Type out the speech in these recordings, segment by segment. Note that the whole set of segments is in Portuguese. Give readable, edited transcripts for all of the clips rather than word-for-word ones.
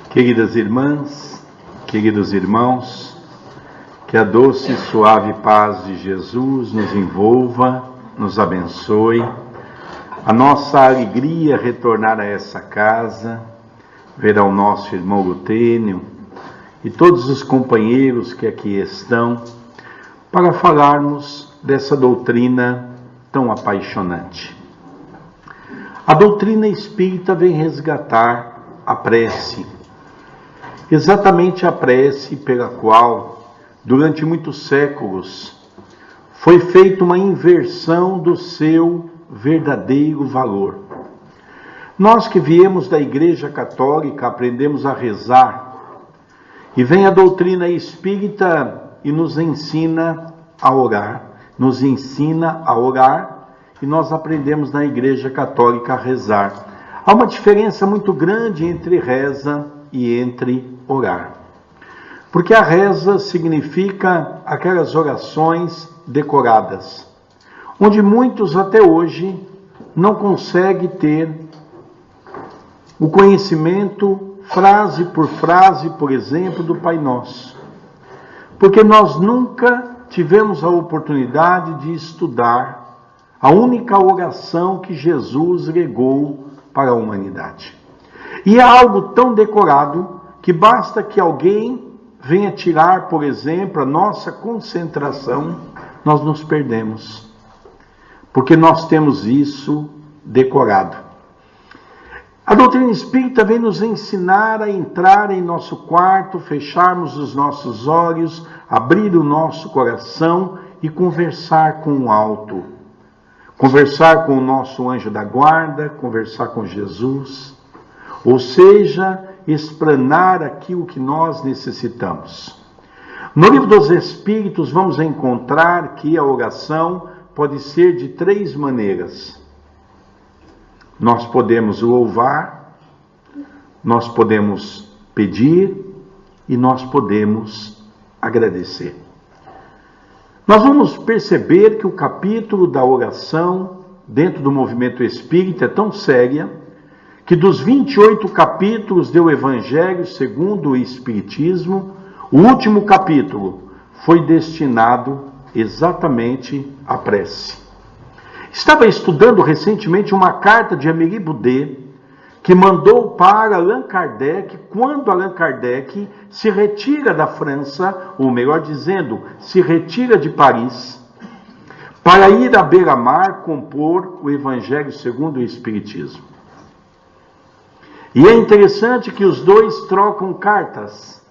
Queridas irmãs, queridos irmãos, que a doce e suave paz de Jesus nos envolva, nos abençoe. A nossa alegria retornar a essa casa, ver ao nosso irmão Lutênio e todos os companheiros que aqui estão, para falarmos dessa doutrina tão apaixonante. A doutrina espírita vem resgatar a prece, exatamente a prece pela qual, durante muitos séculos, foi feita uma inversão do seu verdadeiro valor. Nós que viemos da Igreja Católica aprendemos a rezar, e vem a doutrina espírita e nos ensina a orar. Nos ensina a orar e nós aprendemos na Igreja Católica a rezar. Há uma diferença muito grande entre reza e entre orar. Porque a reza significa aquelas orações decoradas, onde muitos até hoje não conseguem ter o conhecimento, frase por frase, por exemplo, do Pai Nosso. Porque nós nunca tivemos a oportunidade de estudar a única oração que Jesus legou para a humanidade. E é algo tão decorado que basta que alguém venha tirar, por exemplo, a nossa concentração, nós nos perdemos. Porque nós temos isso decorado. A doutrina espírita vem nos ensinar a entrar em nosso quarto, fecharmos os nossos olhos, abrir o nosso coração e conversar com o alto. Conversar com o nosso anjo da guarda, conversar com Jesus. Ou seja, explanar aquilo que nós necessitamos. No Livro dos Espíritos vamos encontrar que a oração pode ser de 3 maneiras. Nós podemos louvar, nós podemos pedir e nós podemos agradecer. Nós vamos perceber que o capítulo da oração dentro do movimento espírita é tão séria que dos 28 capítulos do Evangelho segundo o Espiritismo, o último capítulo foi destinado exatamente à prece. Estava estudando recentemente uma carta de Amélie Boudet, que mandou para Allan Kardec, quando Allan Kardec se retira da França, ou melhor dizendo, se retira de Paris, para ir a beira-mar compor o Evangelho segundo o Espiritismo. E é interessante que os dois trocam cartas.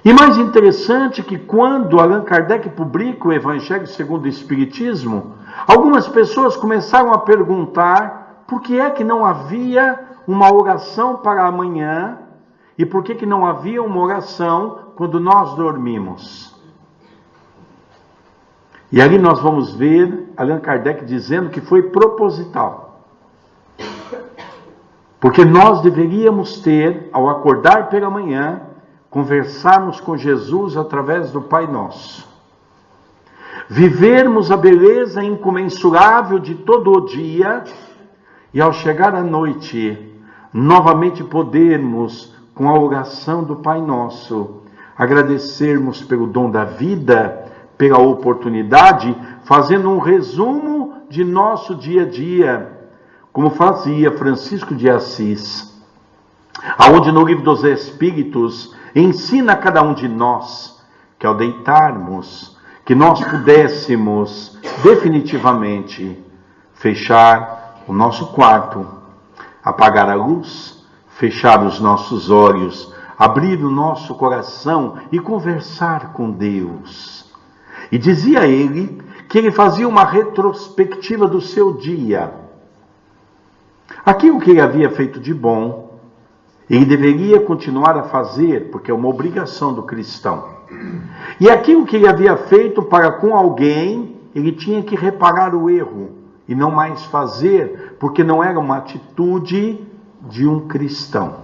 E mais interessante que quando Allan Kardec publica o Evangelho segundo o Espiritismo, algumas pessoas começaram a perguntar por que é que não havia uma oração para amanhã e por que não havia uma oração quando nós dormimos. E ali nós vamos ver Allan Kardec dizendo que foi proposital. Porque nós deveríamos ter, ao acordar pela manhã, conversarmos com Jesus através do Pai Nosso. Vivermos a beleza incomensurável de todo o dia e ao chegar à noite, novamente podermos, com a oração do Pai Nosso, agradecermos pelo dom da vida, pela oportunidade, fazendo um resumo de nosso dia a dia, como fazia Francisco de Assis, aonde no Livro dos Espíritos ensina a cada um de nós que ao deitarmos, que nós pudéssemos definitivamente fechar o nosso quarto, apagar a luz, fechar os nossos olhos, abrir o nosso coração e conversar com Deus. E dizia ele que ele fazia uma retrospectiva do seu dia. Aquilo que ele havia feito de bom, ele deveria continuar a fazer, porque é uma obrigação do cristão. E aquilo que ele havia feito para com alguém, ele tinha que reparar o erro e não mais fazer, porque não era uma atitude de um cristão.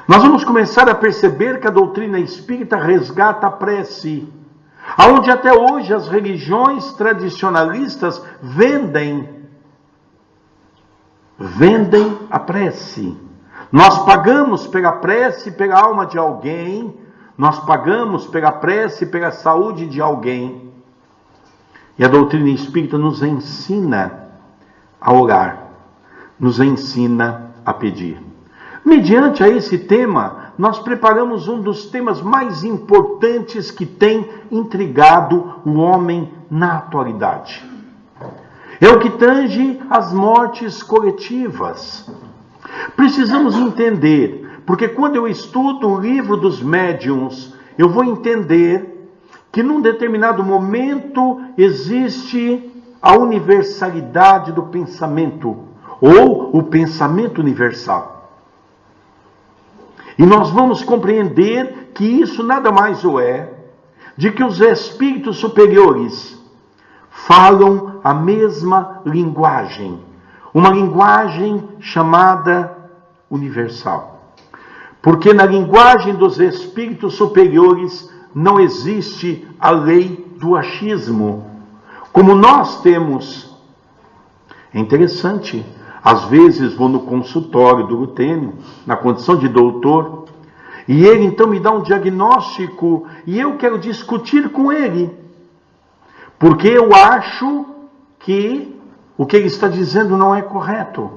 Nós vamos começar a perceber que a doutrina espírita resgata a prece, aonde até hoje as religiões tradicionalistas vendem vendem a prece. Nós pagamos pela prece, pela alma de alguém, nós pagamos pela prece, pela saúde de alguém. E a doutrina espírita nos ensina a orar, nos ensina a pedir. Mediante a esse tema, nós preparamos um dos temas mais importantes que tem intrigado o homem na atualidade. É o que tange as mortes coletivas. Precisamos entender, porque quando eu estudo o livro dos médiuns, eu vou entender que num determinado momento existe a universalidade do pensamento, ou o pensamento universal. E nós vamos compreender que isso nada mais é de que os espíritos superiores falam a mesma linguagem, uma linguagem chamada universal. Porque na linguagem dos espíritos superiores não existe a lei do achismo, como nós temos. É interessante. Às vezes vou no consultório do Lutênio, na condição de doutor, e ele então me dá um diagnóstico e eu quero discutir com ele, porque eu acho que o que ele está dizendo não é correto.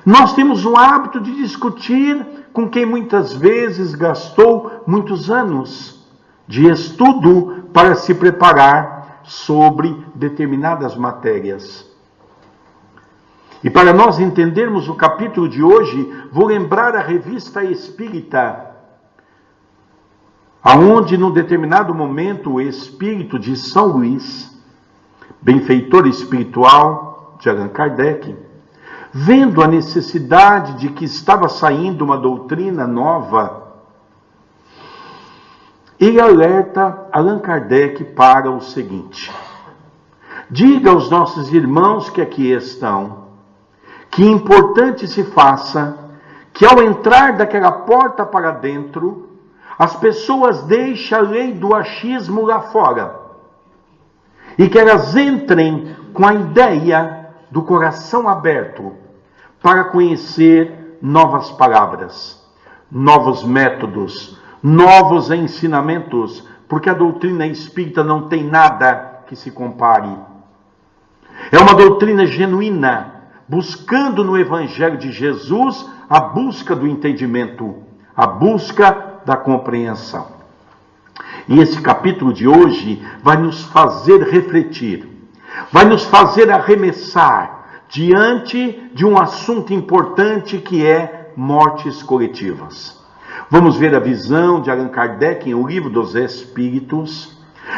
Nós temos o hábito de discutir com quem muitas vezes gastou muitos anos de estudo para se preparar sobre determinadas matérias. E para nós entendermos o capítulo de hoje, vou lembrar a Revista Espírita, aonde num determinado momento o espírito de São Luís, benfeitor espiritual de Allan Kardec, vendo a necessidade de que estava saindo uma doutrina nova, ele alerta Allan Kardec para o seguinte: diga aos nossos irmãos que aqui estão, que importante se faça que ao entrar daquela porta para dentro, as pessoas deixem a lei do achismo lá fora e que elas entrem com a ideia do coração aberto para conhecer novas palavras, novos métodos, novos ensinamentos, porque a doutrina espírita não tem nada que se compare. É uma doutrina genuína, buscando no Evangelho de Jesus a busca do entendimento, a busca da compreensão. E esse capítulo de hoje vai nos fazer refletir, vai nos fazer arremessar diante de um assunto importante que é mortes coletivas. Vamos ver a visão de Allan Kardec em O Livro dos Espíritos.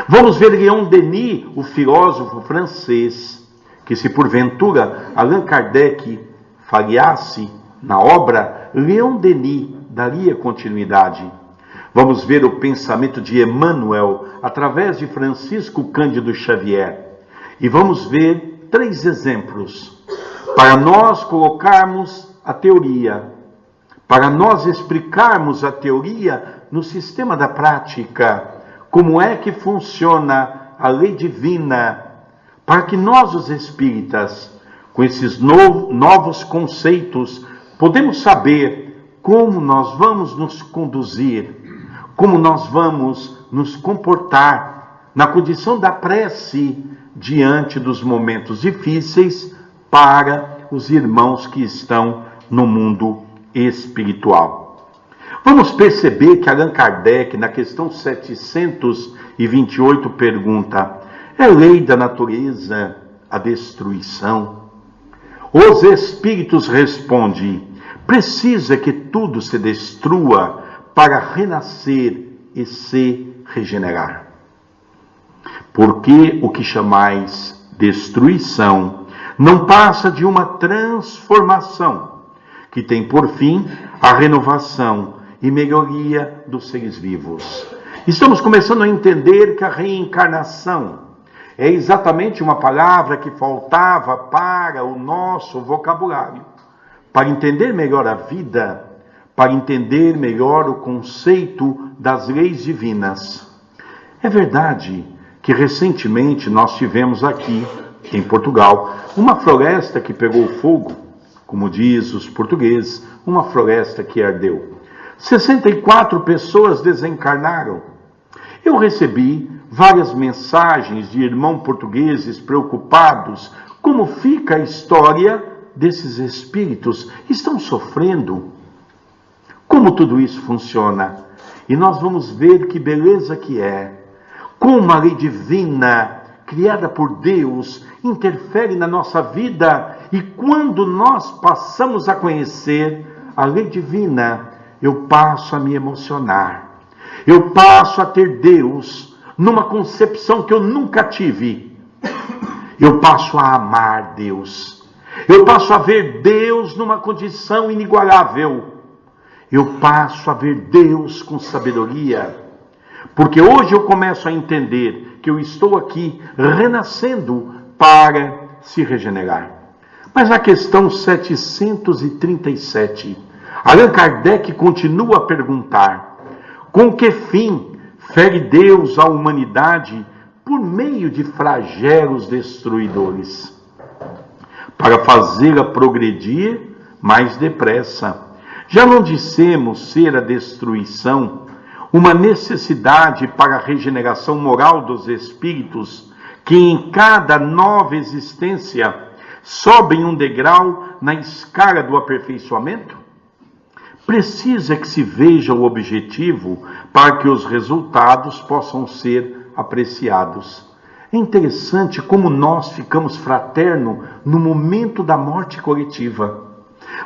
Vamos ver Leon Denis, o filósofo francês, que se porventura Allan Kardec falhasse na obra, Leon Denis daria continuidade. Vamos ver o pensamento de Emmanuel através de Francisco Cândido Xavier. E vamos ver 3 exemplos para nós colocarmos a teoria, para nós explicarmos a teoria no sistema da prática, como é que funciona a lei divina, para que nós, os espíritas, com esses novos conceitos, podemos saber como nós vamos nos conduzir, como nós vamos nos comportar na condição da prece diante dos momentos difíceis para os irmãos que estão no mundo espiritual. Vamos perceber que Allan Kardec, na questão 728, pergunta: é lei da natureza a destruição? Os espíritos respondem: precisa que tudo se destrua para renascer e se regenerar. Porque o que chamais destruição não passa de uma transformação que tem por fim a renovação e melhoria dos seres vivos. Estamos começando a entender que a reencarnação é exatamente uma palavra que faltava para o nosso vocabulário, para entender melhor a vida, para entender melhor o conceito das leis divinas. É verdade que recentemente nós tivemos aqui, em Portugal, uma floresta que pegou fogo, como diz os portugueses, uma floresta que ardeu. 64 pessoas desencarnaram. Eu recebi várias mensagens de irmãos portugueses preocupados. Como fica a história desses espíritos? Estão sofrendo? Como tudo isso funciona? E nós vamos ver que beleza que é. Como a lei divina, criada por Deus, interfere na nossa vida. E quando nós passamos a conhecer a lei divina, eu passo a me emocionar. Eu passo a ter Deus numa concepção que eu nunca tive. Eu passo a amar Deus. Eu passo a ver Deus numa condição inigualável. Eu passo a ver Deus com sabedoria. Porque hoje eu começo a entender que eu estou aqui renascendo para se regenerar. Mas na questão 737, Allan Kardec continua a perguntar: com que fim fere Deus a humanidade por meio de flagelos destruidores? Para fazê-la progredir mais depressa. Já não dissemos ser a destruição uma necessidade para a regeneração moral dos espíritos, que em cada nova existência sobem um degrau na escala do aperfeiçoamento? Precisa que se veja o objetivo para que os resultados possam ser apreciados. É interessante como nós ficamos fraternos no momento da morte coletiva.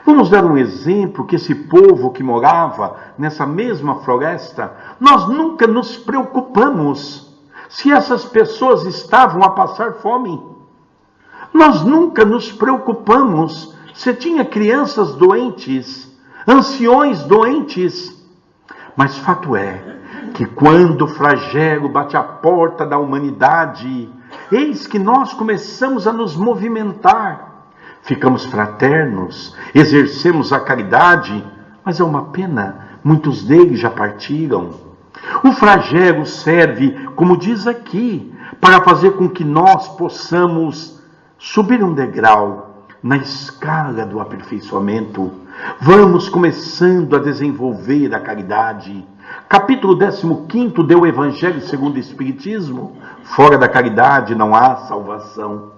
Vamos dar um exemplo que esse povo que morava nessa mesma floresta, nós nunca nos preocupamos se essas pessoas estavam a passar fome. Nós nunca nos preocupamos se tinha crianças doentes, anciões doentes. Mas fato é que quando o flagelo bate à porta da humanidade, eis que nós começamos a nos movimentar. Ficamos fraternos, exercemos a caridade, mas é uma pena, muitos deles já partiram. O flagelo serve, como diz aqui, para fazer com que nós possamos subir um degrau na escala do aperfeiçoamento. Vamos começando a desenvolver a caridade. Capítulo 15 do Evangelho segundo o Espiritismo: fora da caridade não há salvação.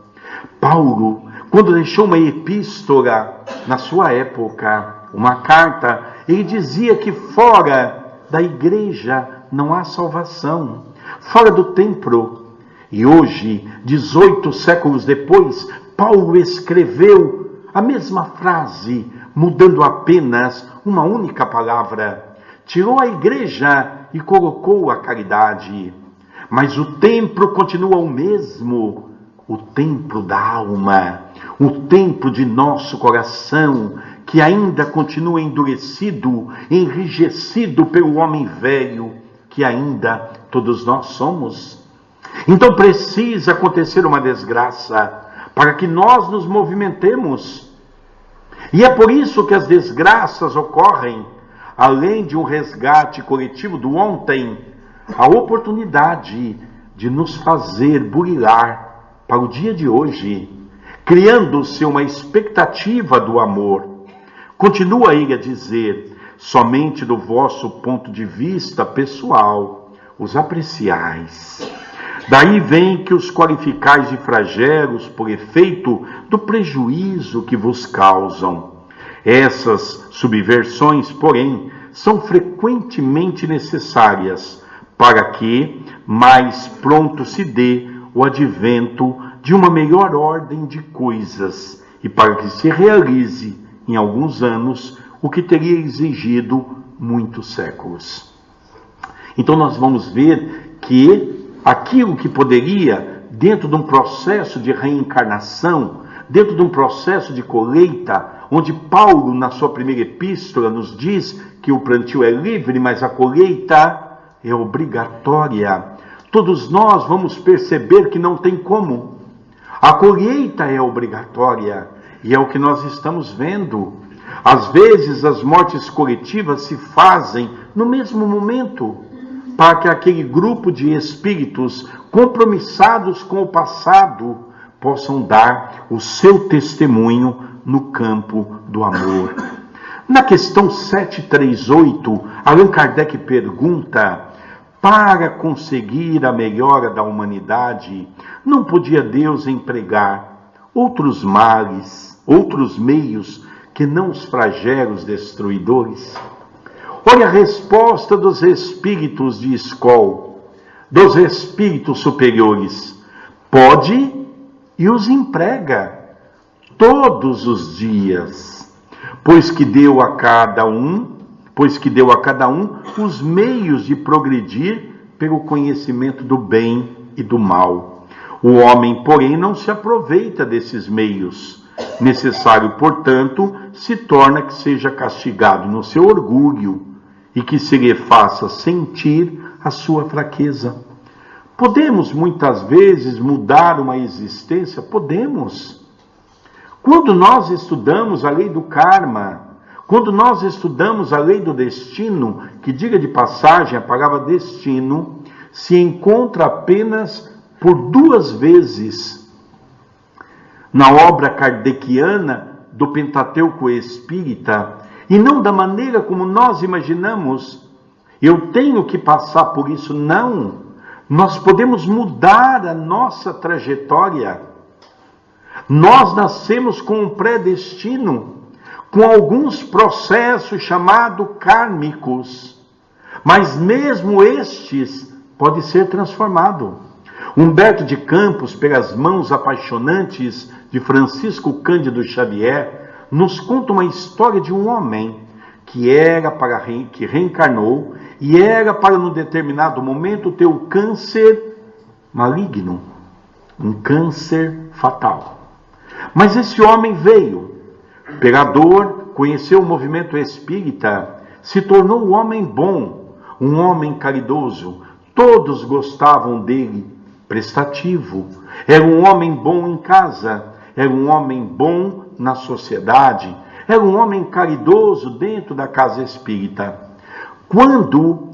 Paulo, quando deixou uma epístola na sua época, uma carta, ele dizia que fora da igreja não há salvação, fora do templo. E hoje, 18 séculos depois, Paulo escreveu a mesma frase, mudando apenas uma única palavra. Tirou a igreja e colocou a caridade. Mas o templo continua o mesmo, o templo da alma, o templo de nosso coração, que ainda continua endurecido, enrijecido pelo homem velho, que ainda todos nós somos. Então precisa acontecer uma desgraça para que nós nos movimentemos. E é por isso que as desgraças ocorrem, além de um resgate coletivo do ontem, a oportunidade de nos fazer burilar para o dia de hoje, criando-se uma expectativa do amor. Continua ele a dizer: somente do vosso ponto de vista pessoal os apreciais. Daí vem que os qualificais de flagelos por efeito do prejuízo que vos causam. Essas subversões, porém, são frequentemente necessárias para que mais pronto se dê o advento de uma melhor ordem de coisas e para que se realize em alguns anos o que teria exigido muitos séculos. Então nós vamos ver que aquilo que poderia, dentro de um processo de reencarnação, dentro de um processo de colheita, onde Paulo, na sua primeira epístola, nos diz que o plantio é livre, mas a colheita é obrigatória. Todos nós vamos perceber que não tem como. A colheita é obrigatória, e é o que nós estamos vendo. Às vezes as mortes coletivas se fazem no mesmo momento, para que aquele grupo de espíritos compromissados com o passado possam dar o seu testemunho no campo do amor. Na questão 738, Allan Kardec pergunta: para conseguir a melhora da humanidade, não podia Deus empregar outros males, outros meios que não os flagelos destruidores? Olha a resposta dos espíritos de Skol, dos espíritos superiores: pode e os emprega todos os dias, pois que deu a cada um os meios de progredir pelo conhecimento do bem e do mal. O homem, porém, não se aproveita desses meios. Necessário, portanto, se torna que seja castigado no seu orgulho e que se lhe faça sentir a sua fraqueza. Podemos, muitas vezes, mudar uma existência? Podemos. Quando nós estudamos a lei do karma, quando nós estudamos a lei do destino, que, diga de passagem, a palavra destino se encontra apenas por 2 vezes na obra kardeciana do Pentateuco Espírita, e não da maneira como nós imaginamos. Eu tenho que passar por isso. Não. Nós podemos mudar a nossa trajetória. Nós nascemos com um predestino, com alguns processos chamados kármicos, mas mesmo estes podem ser transformados. Humberto de Campos, pelas mãos apaixonantes de Francisco Cândido Xavier, nos conta uma história de um homem que reencarnou e era para, num determinado momento, ter o câncer maligno, um câncer fatal. Mas esse homem veio, pregador, conheceu o movimento espírita, se tornou um homem bom, um homem caridoso, todos gostavam dele, prestativo, era um homem bom em casa, era um homem bom na sociedade, era um homem caridoso dentro da casa espírita. Quando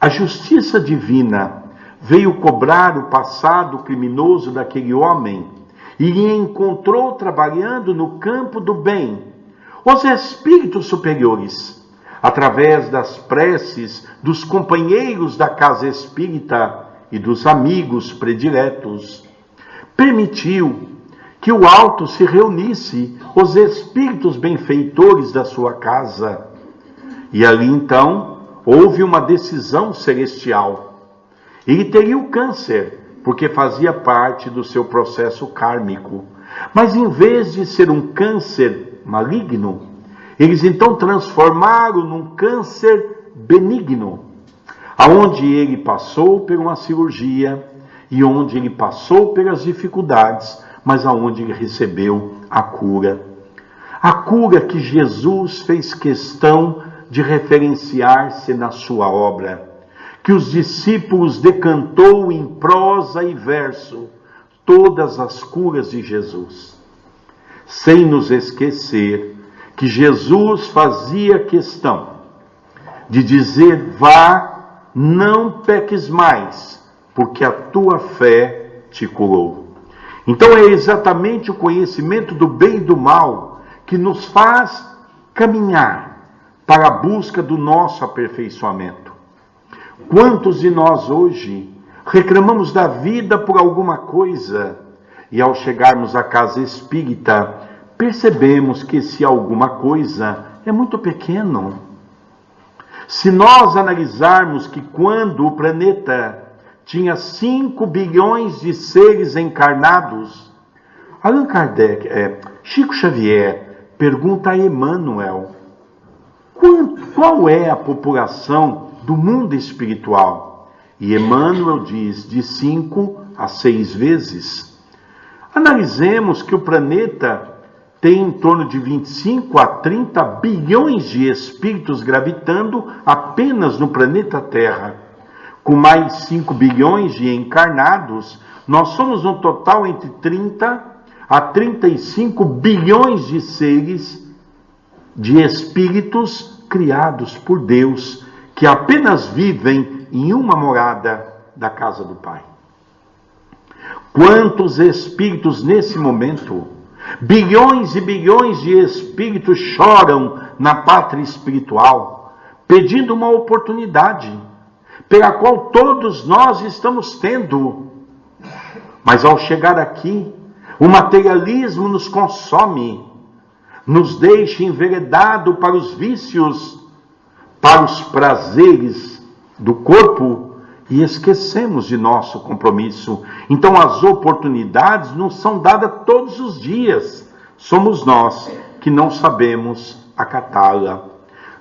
a justiça divina veio cobrar o passado criminoso daquele homem e lhe encontrou trabalhando no campo do bem, os espíritos superiores, através das preces dos companheiros da casa espírita e dos amigos prediletos, permitiu que o alto se reunisse os espíritos benfeitores da sua casa. E ali então houve uma decisão celestial. Ele teria o câncer, porque fazia parte do seu processo kármico. Mas em vez de ser um câncer maligno, eles então transformaram num câncer benigno, aonde ele passou por uma cirurgia e onde ele passou pelas dificuldades, mas aonde ele recebeu a cura. A cura que Jesus fez questão de referenciar-se na sua obra, que os discípulos decantou em prosa e verso, todas as curas de Jesus, sem nos esquecer que Jesus fazia questão de dizer: vá, não peques mais, porque a tua fé te curou. Então é exatamente o conhecimento do bem e do mal que nos faz caminhar para a busca do nosso aperfeiçoamento. Quantos de nós hoje reclamamos da vida por alguma coisa e ao chegarmos à casa espírita percebemos que esse alguma coisa é muito pequeno? Se nós analisarmos que quando o planeta tinha 5 bilhões de seres encarnados, Allan Kardec, Chico Xavier pergunta a Emmanuel: qual é a população do mundo espiritual? E Emmanuel diz: de 5 a 6 vezes. Analisemos que o planeta tem em torno de 25 a 30 bilhões de espíritos gravitando apenas no planeta Terra. Com mais 5 bilhões de encarnados, nós somos um total entre 30 a 35 bilhões de seres, de espíritos criados por Deus, que apenas vivem em uma morada da casa do Pai. Quantos espíritos nesse momento Bilhões e bilhões de espíritos choram na pátria espiritual, pedindo uma oportunidade, pela qual todos nós estamos tendo. Mas ao chegar aqui, o materialismo nos consome, nos deixa enveredado para os vícios, para os prazeres do corpo, e esquecemos de nosso compromisso. Então as oportunidades não são dadas todos os dias. Somos nós que não sabemos acatá-la.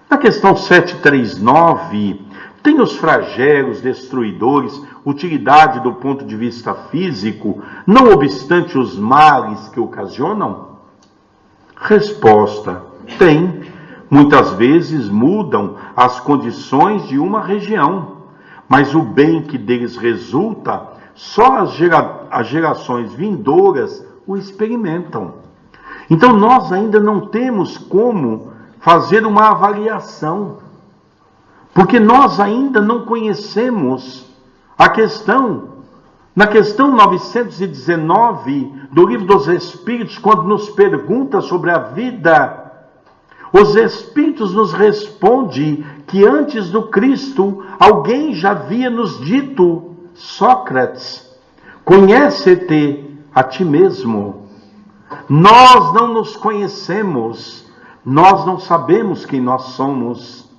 Na questão 739, tem os flagelos destruidores utilidade do ponto de vista físico, não obstante os males que ocasionam? Resposta: tem. Muitas vezes mudam as condições de uma região, mas o bem que deles resulta, só as gerações vindouras o experimentam. Então nós ainda não temos como fazer uma avaliação, porque nós ainda não conhecemos a questão. Na questão 919 do Livro dos Espíritos, quando nos pergunta sobre a vida, os Espíritos nos respondem que antes do Cristo, alguém já havia nos dito: Sócrates, conhece-te a ti mesmo. Nós não nos conhecemos, nós não sabemos quem nós somos.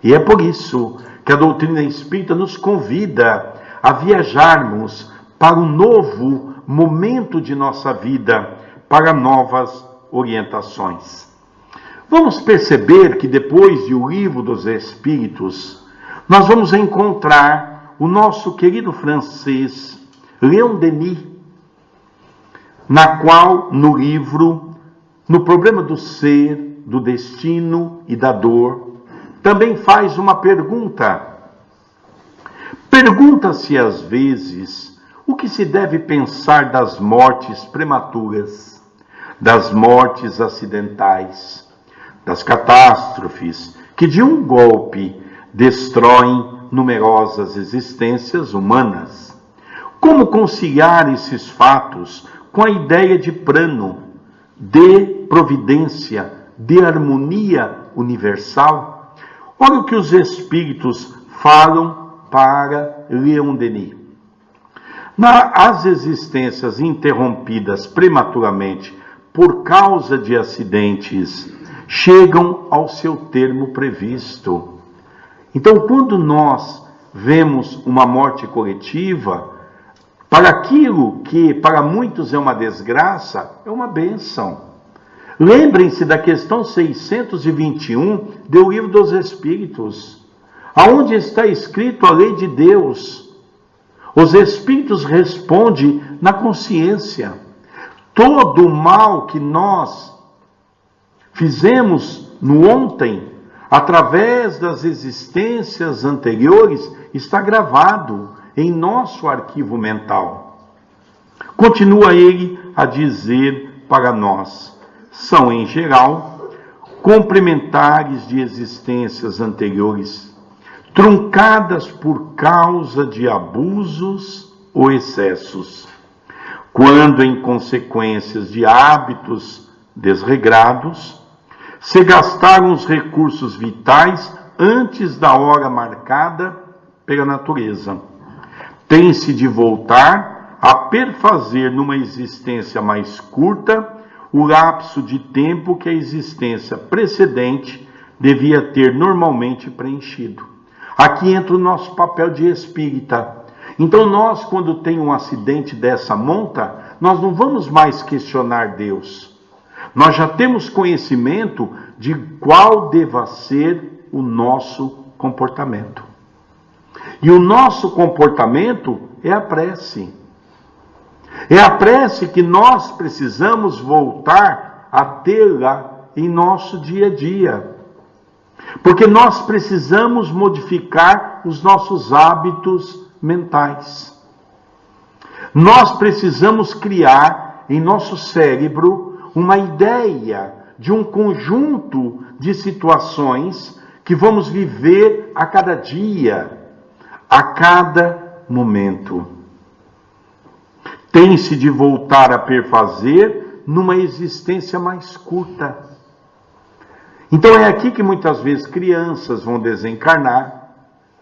E é por isso que a doutrina espírita nos convida a viajarmos para um novo momento de nossa vida, para novas orientações. Vamos perceber que depois de O Livro dos Espíritos, nós vamos encontrar o nosso querido francês Leon Denis, na qual, no livro, no problema do ser, do destino e da dor, também faz uma pergunta. Pergunta-se às vezes o que se deve pensar das mortes prematuras, das mortes acidentais, das catástrofes que de um golpe destroem numerosas existências humanas. Como conciliar esses fatos com a ideia de plano, de providência, de harmonia universal? Olha o que os Espíritos falam para Leon Denis. As existências interrompidas prematuramente por causa de acidentes chegam ao seu termo previsto. Então, quando nós vemos uma morte coletiva, para aquilo que para muitos é uma desgraça, é uma bênção. Lembrem-se da questão 621 do Livro dos Espíritos, aonde está escrito a lei de Deus. Os Espíritos respondem na consciência. Todo o mal que nós fizemos no ontem, através das existências anteriores, está gravado em nosso arquivo mental. Continua ele a dizer para nós: são, em geral, complementares de existências anteriores, truncadas por causa de abusos ou excessos, quando, em consequências de hábitos desregrados, se gastaram os recursos vitais antes da hora marcada pela natureza. Tem-se de voltar a perfazer numa existência mais curta o lapso de tempo que a existência precedente devia ter normalmente preenchido. Aqui entra o nosso papel de espírita. Então nós, quando tem um acidente dessa monta, nós não vamos mais questionar Deus. Nós já temos conhecimento de qual deva ser o nosso comportamento. E o nosso comportamento é a prece. É a prece que nós precisamos voltar a tê-la em nosso dia a dia. Porque nós precisamos modificar os nossos hábitos mentais. Nós precisamos criar em nosso cérebro uma ideia de um conjunto de situações que vamos viver a cada dia, a cada momento. Tem-se de voltar a perfazer numa existência mais curta. Então é aqui que muitas vezes crianças vão desencarnar,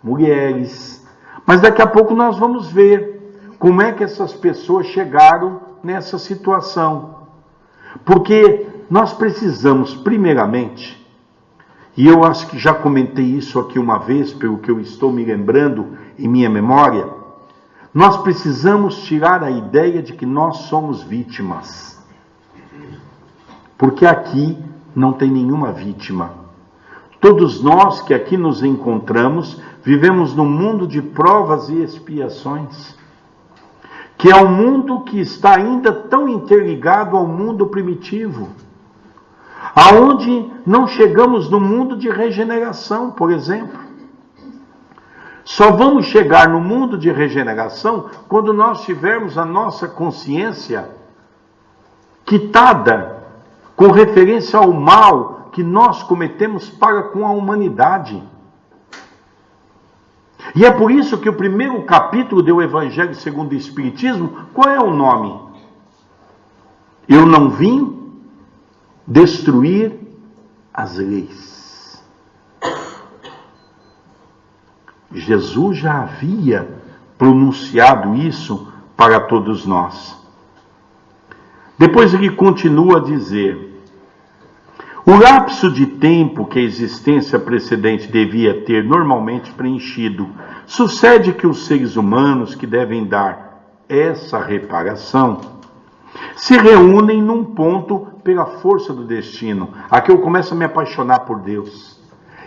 mulheres, mas daqui a pouco nós vamos ver como é que essas pessoas chegaram nessa situação. Porque nós precisamos, primeiramente, e eu acho que já comentei isso aqui uma vez, pelo que eu estou me lembrando em minha memória, nós precisamos tirar a ideia de que nós somos vítimas. Porque aqui não tem nenhuma vítima. Todos nós que aqui nos encontramos, vivemos num mundo de provas e expiações, que é um mundo que está ainda tão interligado ao mundo primitivo, aonde não chegamos no mundo de regeneração, por exemplo. Só vamos chegar no mundo de regeneração quando nós tivermos a nossa consciência quitada com referência ao mal que nós cometemos para com a humanidade. E é por isso que o primeiro capítulo do Evangelho segundo o Espiritismo, qual é o nome? Eu não vim destruir as leis. Jesus já havia pronunciado isso para todos nós. Depois ele continua a dizer: o lapso de tempo que a existência precedente devia ter normalmente preenchido, sucede que os seres humanos que devem dar essa reparação se reúnem num ponto pela força do destino. Aqui eu começo a me apaixonar por Deus.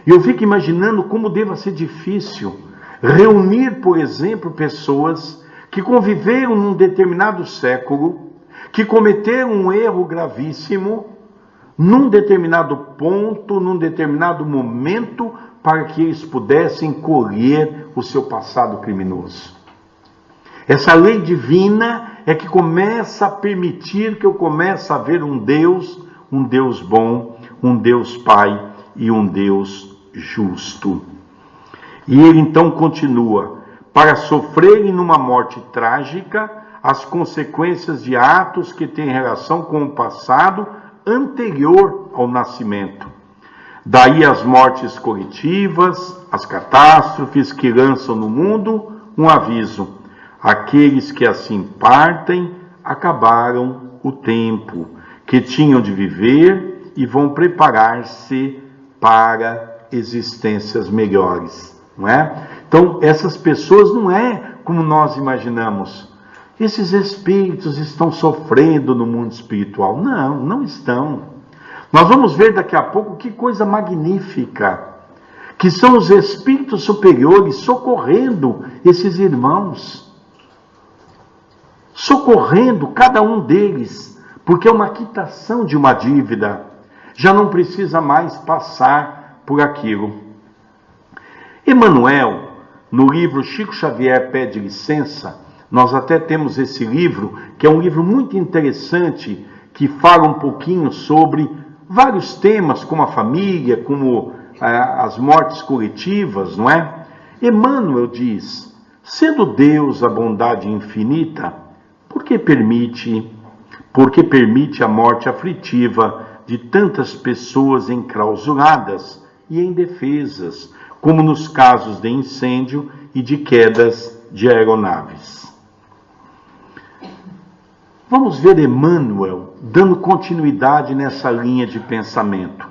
E eu fico imaginando como deva ser difícil reunir, por exemplo, pessoas que conviveram num determinado século, que cometeram um erro gravíssimo, num determinado ponto, num determinado momento, para que eles pudessem colher o seu passado criminoso. Essa lei divina é que começa a permitir que eu comece a ver um Deus bom, um Deus Pai e um Deus justo. E ele então continua: para sofrerem numa morte trágica as consequências de atos que têm relação com o passado anterior ao nascimento. Daí as mortes coletivas, as catástrofes que lançam no mundo um aviso: aqueles que assim partem acabaram o tempo que tinham de viver e vão preparar-se para existências melhores, não é? Então, essas pessoas não é como nós imaginamos. Esses espíritos estão sofrendo no mundo espiritual. Não, não estão. Nós vamos ver daqui a pouco que coisa magnífica, que são os espíritos superiores socorrendo esses irmãos. Socorrendo cada um deles, porque é uma quitação de uma dívida. Já não precisa mais passar por aquilo. Emmanuel, no livro Chico Xavier Pede Licença, nós até temos esse livro, que é um livro muito interessante, que fala um pouquinho sobre vários temas, como a família, como as mortes coletivas, não é? Emmanuel diz: sendo Deus a bondade infinita, por que permite a morte aflitiva de tantas pessoas enclausuradas e indefesas, como nos casos de incêndio e de quedas de aeronaves? Vamos ver Emmanuel dando continuidade nessa linha de pensamento.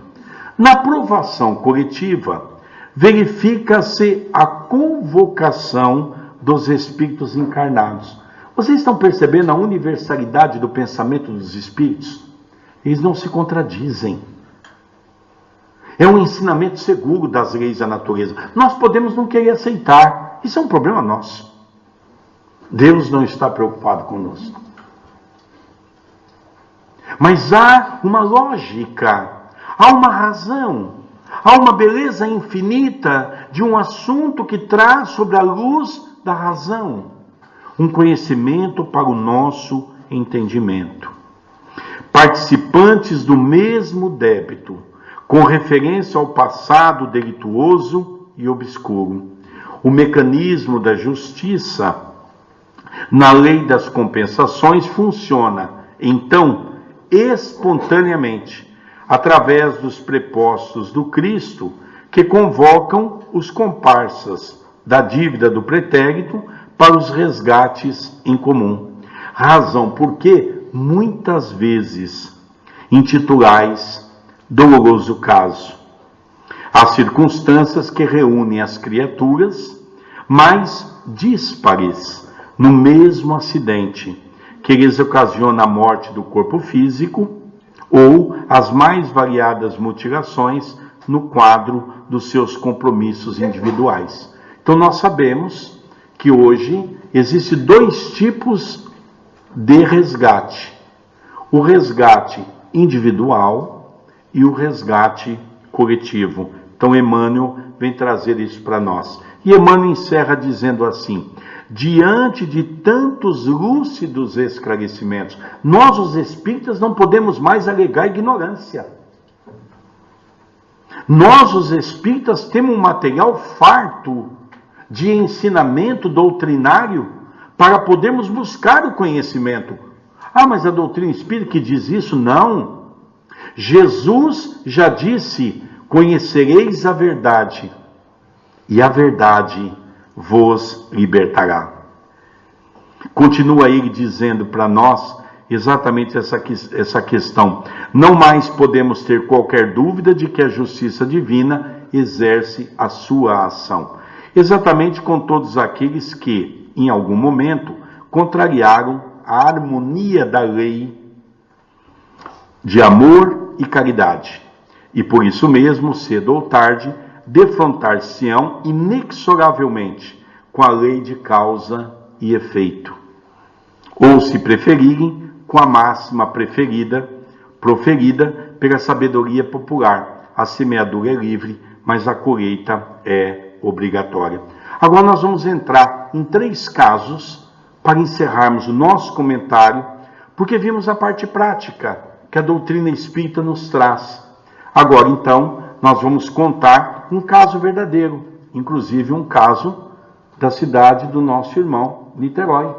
Na provação coletiva, verifica-se a convocação dos espíritos encarnados. Vocês estão percebendo a universalidade do pensamento dos espíritos? Eles não se contradizem. É um ensinamento seguro das leis da natureza. Nós podemos não querer aceitar. Isso é um problema nosso. Deus não está preocupado conosco. Mas há uma lógica, há uma razão, há uma beleza infinita de um assunto que traz sobre a luz da razão um conhecimento para o nosso entendimento. Participantes do mesmo débito, com referência ao passado delituoso e obscuro. O mecanismo da justiça, na lei das compensações, funciona, então, espontaneamente, através dos prepostos do Cristo, que convocam os comparsas da dívida do pretérito para os resgates em comum. Razão porque muitas vezes intitulais doloroso caso. As circunstâncias que reúnem as criaturas mais díspares no mesmo acidente, que lhes ocasiona a morte do corpo físico, ou as mais variadas mutilações no quadro dos seus compromissos individuais. Então nós sabemos que hoje existem dois tipos de resgate: o resgate individual e o resgate coletivo. Então Emmanuel vem trazer isso para nós. E Emmanuel encerra dizendo assim: diante de tantos lúcidos esclarecimentos, nós os espíritas não podemos mais alegar ignorância. Nós os espíritas temos um material farto de ensinamento doutrinário para podermos buscar o conhecimento. Ah, mas a doutrina espírita que diz isso? Não. Jesus já disse: conhecereis a verdade, e a verdade vos libertará. Continua ele dizendo para nós exatamente essa questão. Não mais podemos ter qualquer dúvida de que a justiça divina exerce a sua ação, exatamente com todos aqueles que, em algum momento, contrariaram a harmonia da lei de amor e caridade, e por isso mesmo, cedo ou tarde, defrontar-se-ão inexoravelmente com a lei de causa e efeito, ou, se preferirem, com a máxima proferida pela sabedoria popular: a semeadura é livre, mas a colheita é obrigatória. Agora nós vamos entrar em 3 casos para encerrarmos o nosso comentário, porque vimos a parte prática que a doutrina espírita nos traz. Agora, então, nós vamos contar um caso verdadeiro, inclusive um caso da cidade do nosso irmão Niterói.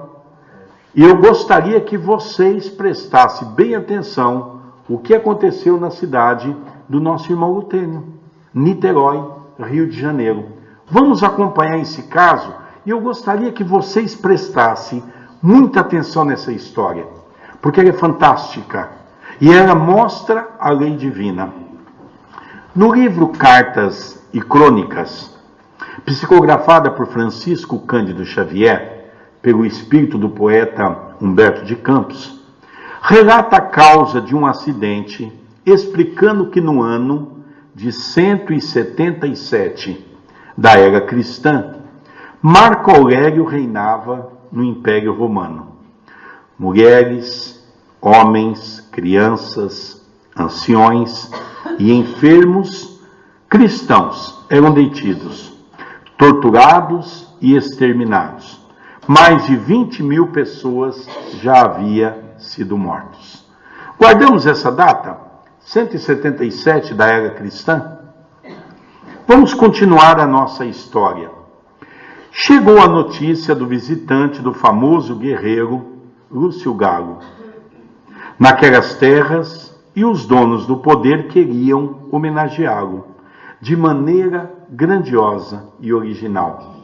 E eu gostaria que vocês prestassem bem atenção o que aconteceu na cidade do nosso irmão Lutênio, Niterói, Rio de Janeiro. Vamos acompanhar esse caso e eu gostaria que vocês prestassem muita atenção nessa história, porque ela é fantástica e ela mostra a lei divina. No livro Cartas e Crônicas, psicografada por Francisco Cândido Xavier, pelo espírito do poeta Humberto de Campos, relata a causa de um acidente, explicando que no ano de 177 da era cristã, Marco Aurélio reinava no Império Romano. Mulheres, homens, crianças, anciões e enfermos cristãos eram detidos, torturados e exterminados. Mais de 20.000 pessoas já haviam sido mortos. Guardamos essa data, 177 da era cristã? Vamos continuar a nossa história. Chegou a notícia do visitante do famoso guerreiro Lúcio Galo naquelas terras, e os donos do poder queriam homenageá-lo de maneira grandiosa e original.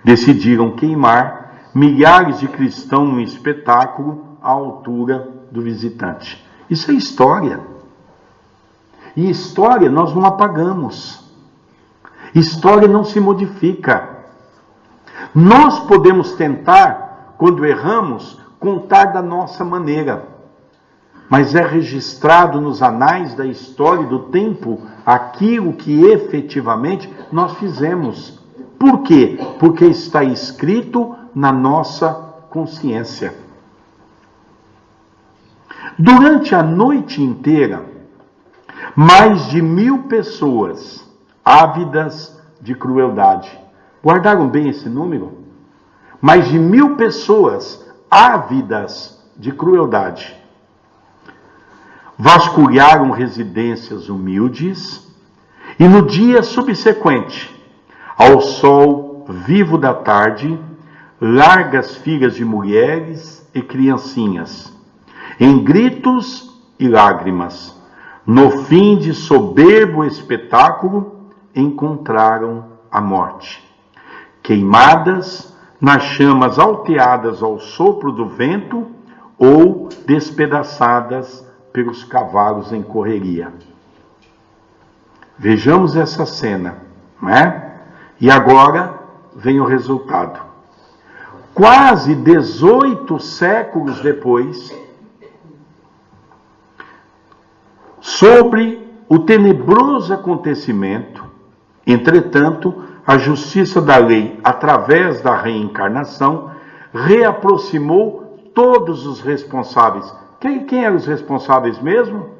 Decidiram queimar milhares de cristãos num espetáculo à altura do visitante. Isso é história. E história nós não apagamos. História não se modifica. Nós podemos tentar, quando erramos, contar da nossa maneira, mas é registrado nos anais da história e do tempo aquilo que efetivamente nós fizemos. Por quê? Porque está escrito na nossa consciência. Durante a noite inteira, mais de 1.000 pessoas ávidas de crueldade. Guardaram bem esse número? Mais de 1.000 pessoas ávidas de crueldade vasculharam residências humildes e no dia subsequente, ao sol vivo da tarde, largas filas de mulheres e criancinhas, em gritos e lágrimas. No fim de soberbo espetáculo, encontraram a morte. Queimadas nas chamas alteadas ao sopro do vento ou despedaçadas pelos cavalos em correria. Vejamos essa cena, não é? E agora vem o resultado. Quase 18 séculos depois, sobre o tenebroso acontecimento, entretanto, a justiça da lei, através da reencarnação, reaproximou todos os responsáveis. Quem eram os responsáveis mesmo?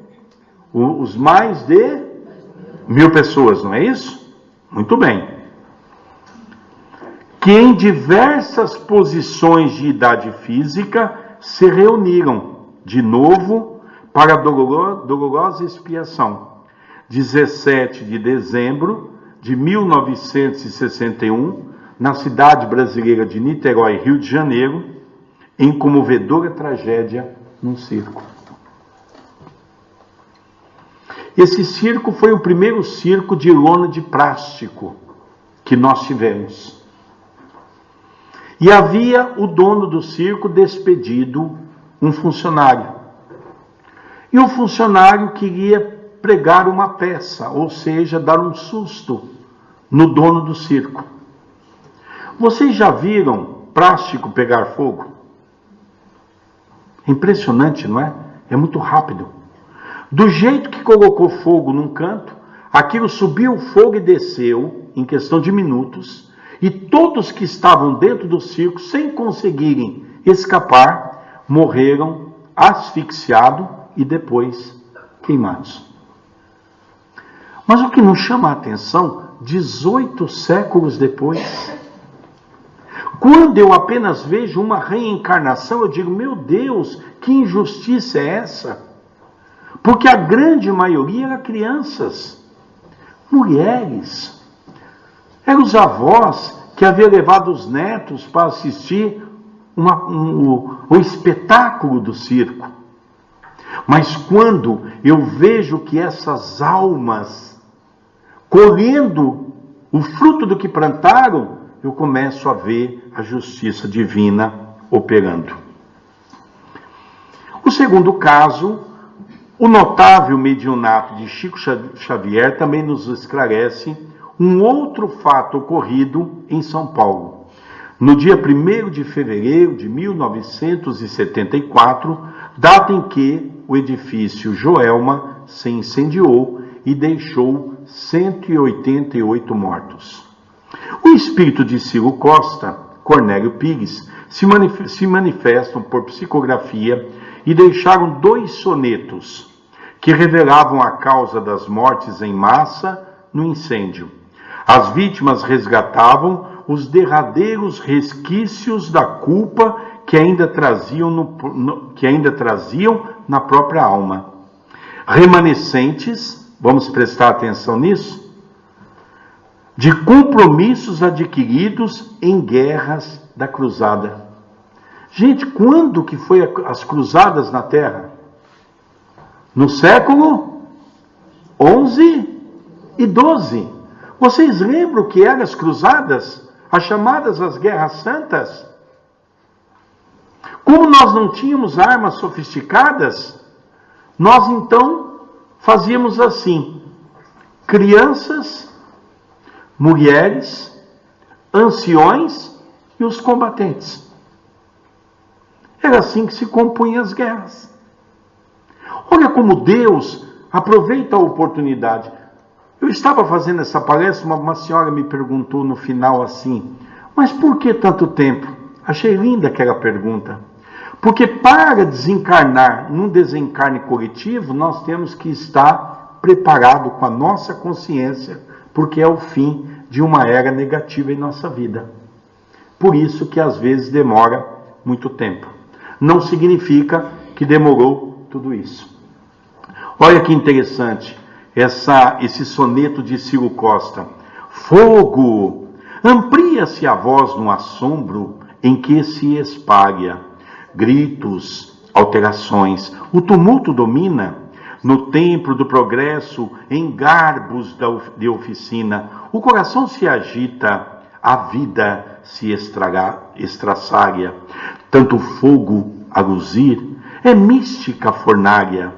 Os mais de 1000 pessoas, não é isso? Muito bem. Que em diversas posições de idade física se reuniram de novo para a dolorosa expiação. 17 de dezembro de 1961, na cidade brasileira de Niterói, Rio de Janeiro, em comovedora tragédia num circo. Esse circo foi o primeiro circo de lona de plástico que nós tivemos. E havia o dono do circo despedido, um funcionário. E o funcionário queria pregar uma peça, ou seja, dar um susto no dono do circo. Vocês já viram plástico pegar fogo? Impressionante, não é? É muito rápido. Do jeito que colocou fogo num canto, aquilo subiu o fogo e desceu em questão de minutos, e todos que estavam dentro do circo, sem conseguirem escapar, morreram asfixiados e depois queimados. Mas o que nos chama a atenção, 18 séculos depois, quando eu apenas vejo uma reencarnação, eu digo, meu Deus, que injustiça é essa? Porque a grande maioria era crianças, mulheres, eram os avós que haviam levado os netos para assistir o espetáculo do circo. Mas quando eu vejo que essas almas, colhendo o fruto do que plantaram, eu começo a ver a justiça divina operando. O segundo caso, o notável mediunato de Chico Xavier também nos esclarece um outro fato ocorrido em São Paulo. No dia 1º de fevereiro de 1974, data em que o edifício Joelma se incendiou e deixou 188 mortos. O espírito de Ciro Costa, Cornélio Pires, se manifestam por psicografia e deixaram 2 sonetos que revelavam a causa das mortes em massa no incêndio. As vítimas resgatavam os derradeiros resquícios da culpa que ainda traziam na própria alma. Remanescentes, vamos prestar atenção nisso, de compromissos adquiridos em guerras da cruzada. Gente, quando que foi as cruzadas na Terra? No século 11 e 12. Vocês lembram o que eram as cruzadas? As chamadas as guerras santas? Como nós não tínhamos armas sofisticadas, nós então fazíamos assim: crianças, mulheres, anciões e os combatentes. Era assim que se compunham as guerras. Olha como Deus aproveita a oportunidade. Eu estava fazendo essa palestra, uma senhora me perguntou no final assim, mas por que tanto tempo? Achei linda aquela pergunta. Porque para desencarnar num desencarne coletivo, nós temos que estar preparado com a nossa consciência, porque é o fim de uma era negativa em nossa vida. Por isso que às vezes demora muito tempo. Não significa que demorou tudo isso. Olha que interessante esse soneto de Ciro Costa. Fogo! Amplia-se a voz no assombro em que se espalha. Gritos, alterações. O tumulto domina no templo do progresso, em garbos de oficina. O coração se agita, a vida se estraçalha. Tanto fogo a luzir, é mística fornária.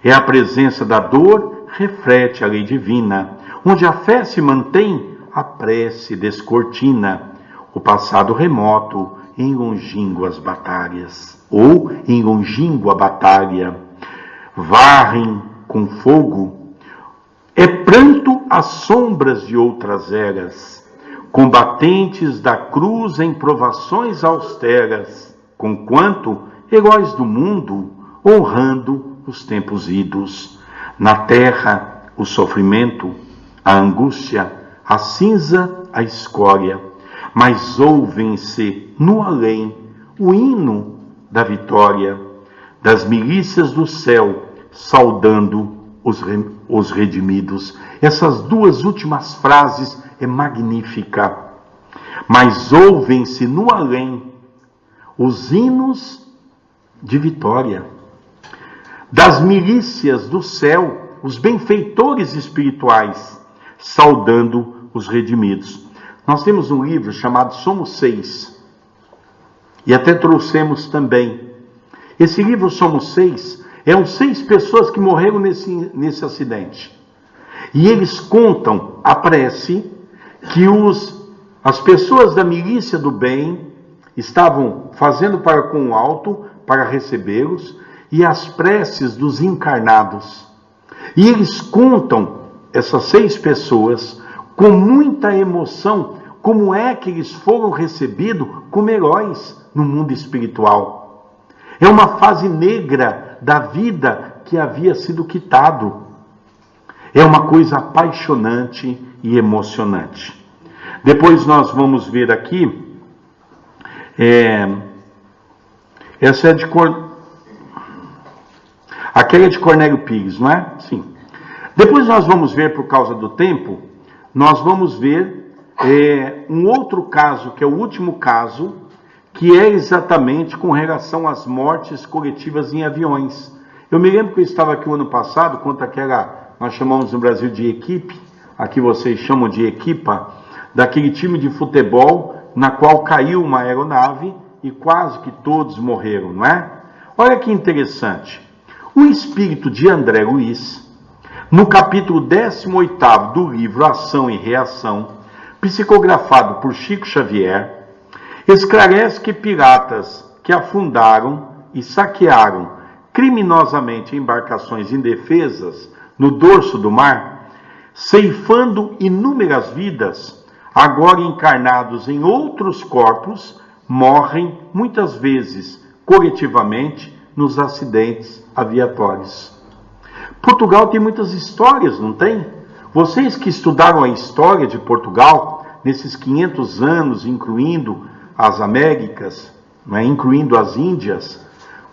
É a presença da dor, reflete a lei divina. Onde a fé se mantém, a prece descortina. O passado remoto, em longínquas batalhas, ou em longínqua batalha, varrem com fogo, é pranto as sombras de outras eras, combatentes da cruz em provações austeras, conquanto heróis do mundo, honrando os tempos idos. Na terra, o sofrimento, a angústia, a cinza, a escória, mas ouvem-se no além o hino da vitória, das milícias do céu, saudando os redimidos. Essas duas últimas frases é magnífica. Mas ouvem-se no além os hinos de vitória, das milícias do céu, os benfeitores espirituais, saudando os redimidos. Nós temos um livro chamado Somos Seis, e até trouxemos também. Esse livro Somos Seis, eram 6 pessoas que morreram nesse acidente. E eles contam a prece que as pessoas da milícia do bem estavam fazendo para com o alto, para recebê-los, e as preces dos encarnados. E eles contam, essas 6 pessoas, com muita emoção, como é que eles foram recebidos como heróis no mundo espiritual. É uma fase negra da vida que havia sido quitado. É uma coisa apaixonante e emocionante. Depois nós vamos ver aqui, essa é aquela é de Cornélio Pires, não é? Sim. Depois nós vamos ver, por causa do tempo, nós vamos ver um outro caso, que é o último caso, que é exatamente com relação às mortes coletivas em aviões. Eu me lembro que eu estava aqui o ano passado, quando nós chamamos no Brasil de equipe, aqui vocês chamam de equipa, daquele time de futebol, na qual caiu uma aeronave e quase que todos morreram, não é? Olha que interessante. O espírito de André Luiz, no capítulo 18º do livro Ação e Reação, psicografado por Chico Xavier, esclarece que piratas que afundaram e saquearam criminosamente embarcações indefesas no dorso do mar, ceifando inúmeras vidas, agora encarnados em outros corpos, morrem muitas vezes coletivamente nos acidentes aviatórios. Portugal tem muitas histórias, não tem? Vocês que estudaram a história de Portugal, nesses 500 anos, incluindo as Américas, né, incluindo as Índias,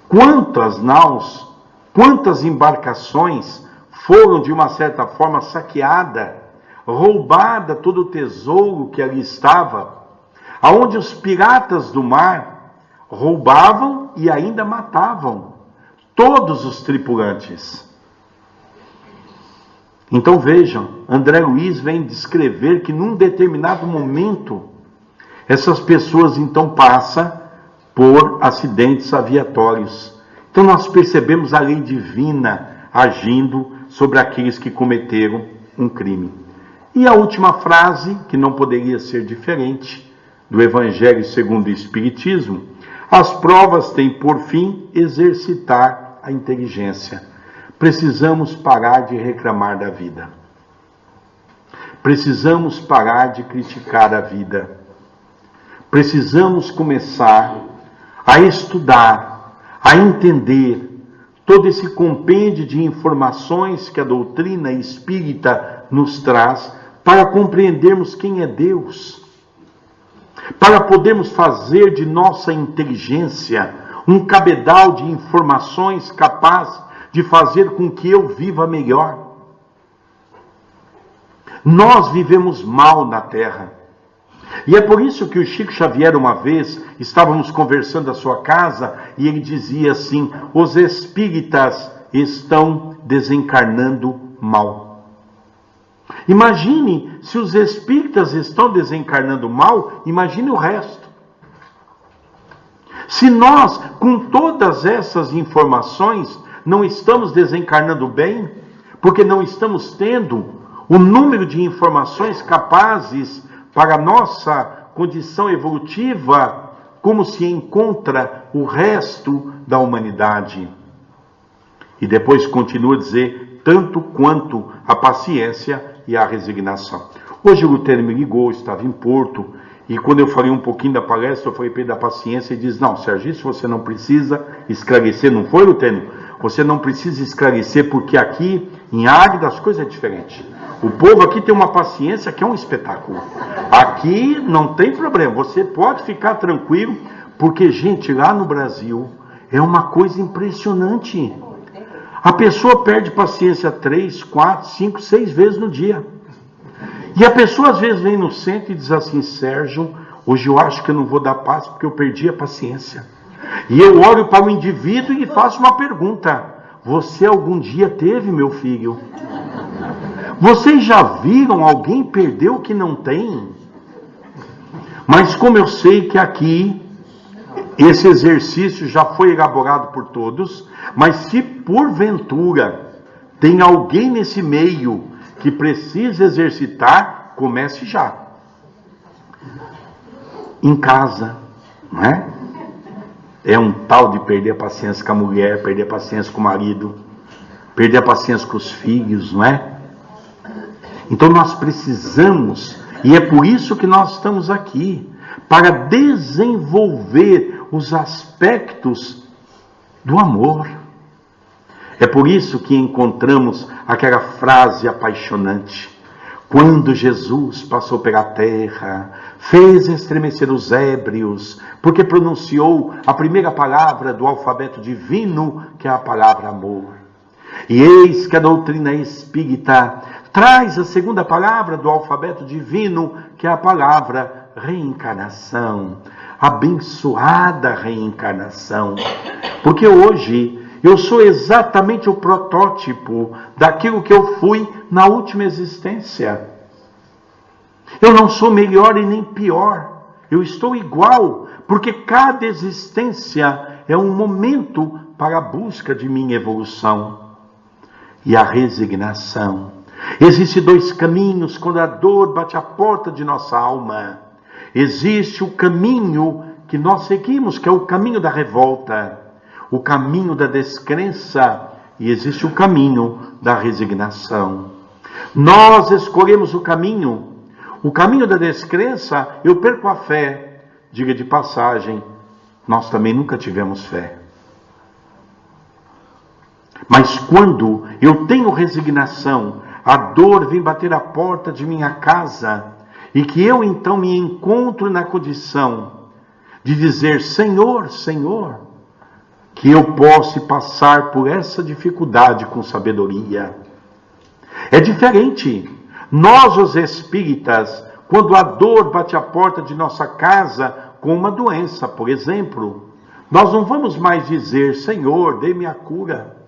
quantas naus, quantas embarcações foram, de uma certa forma, saqueadas, roubada todo o tesouro que ali estava, aonde os piratas do mar roubavam e ainda matavam todos os tripulantes. Então vejam, André Luiz vem descrever que num determinado momento, essas pessoas então passam por acidentes aviatórios. Então nós percebemos a lei divina agindo sobre aqueles que cometeram um crime. E a última frase, que não poderia ser diferente, do Evangelho segundo o Espiritismo: as provas têm por fim exercitar a inteligência. Precisamos parar de reclamar da vida. Precisamos parar de criticar a vida. Precisamos começar a estudar, a entender todo esse compêndio de informações que a doutrina espírita nos traz para compreendermos quem é Deus, para podermos fazer de nossa inteligência um cabedal de informações capaz de fazer com que eu viva melhor. Nós vivemos mal na Terra. E é por isso que o Chico Xavier, uma vez, estávamos conversando à sua casa, e ele dizia assim: os espíritas estão desencarnando mal. Imagine, se os espíritas estão desencarnando mal, imagine o resto. Se nós, com todas essas informações, não estamos desencarnando bem, porque não estamos tendo o número de informações capazes para a nossa condição evolutiva, como se encontra o resto da humanidade. E depois continua a dizer: tanto quanto a paciência e a resignação. Hoje o Lutero me ligou, estava em Porto, e quando eu falei um pouquinho da palestra, eu falei para ele da paciência, e diz: não, Sérgio, isso você não precisa esclarecer, não foi, Lutero? Você não precisa esclarecer, porque aqui em Águeda as coisas é diferente. O povo aqui tem uma paciência que é um espetáculo. Aqui não tem problema, você pode ficar tranquilo, porque, gente, lá no Brasil é uma coisa impressionante. A pessoa perde paciência 3, 4, 5, 6 vezes no dia. E a pessoa às vezes vem no centro e diz assim: Sérgio, hoje eu acho que eu não vou dar paz porque eu perdi a paciência. E eu olho para o indivíduo e faço uma pergunta: você algum dia teve, meu filho? Vocês já viram alguém perder o que não tem? Mas como eu sei que aqui esse exercício já foi elaborado por todos, mas se porventura tem alguém nesse meio que precisa exercitar, comece já. Em casa, não é? É um tal de perder a paciência com a mulher, perder a paciência com o marido, perder a paciência com os filhos, não é? Então nós precisamos, e é por isso que nós estamos aqui, para desenvolver os aspectos do amor. É por isso que encontramos aquela frase apaixonante: quando Jesus passou pela terra, fez estremecer os ébrios, porque pronunciou a primeira palavra do alfabeto divino, que é a palavra amor. E eis que a doutrina espírita traz a segunda palavra do alfabeto divino, que é a palavra reencarnação. Abençoada reencarnação. Porque hoje eu sou exatamente o protótipo daquilo que eu fui na última existência. Eu não sou melhor e nem pior. Eu estou igual, porque cada existência é um momento para a busca de minha evolução. E a resignação. Existem 2 caminhos quando a dor bate à porta de nossa alma. Existe o caminho que nós seguimos, que é o caminho da revolta, o caminho da descrença, e existe o caminho da resignação. Nós escolhemos o caminho da descrença. Eu perco a fé. Diga de passagem, nós também nunca tivemos fé. Mas quando eu tenho resignação, a dor vem bater a porta de minha casa, e que eu então me encontro na condição de dizer: Senhor, Senhor, que eu possa passar por essa dificuldade com sabedoria. É diferente. Nós, os espíritas, quando a dor bate a porta de nossa casa com uma doença, por exemplo, nós não vamos mais dizer: Senhor, dê-me a cura.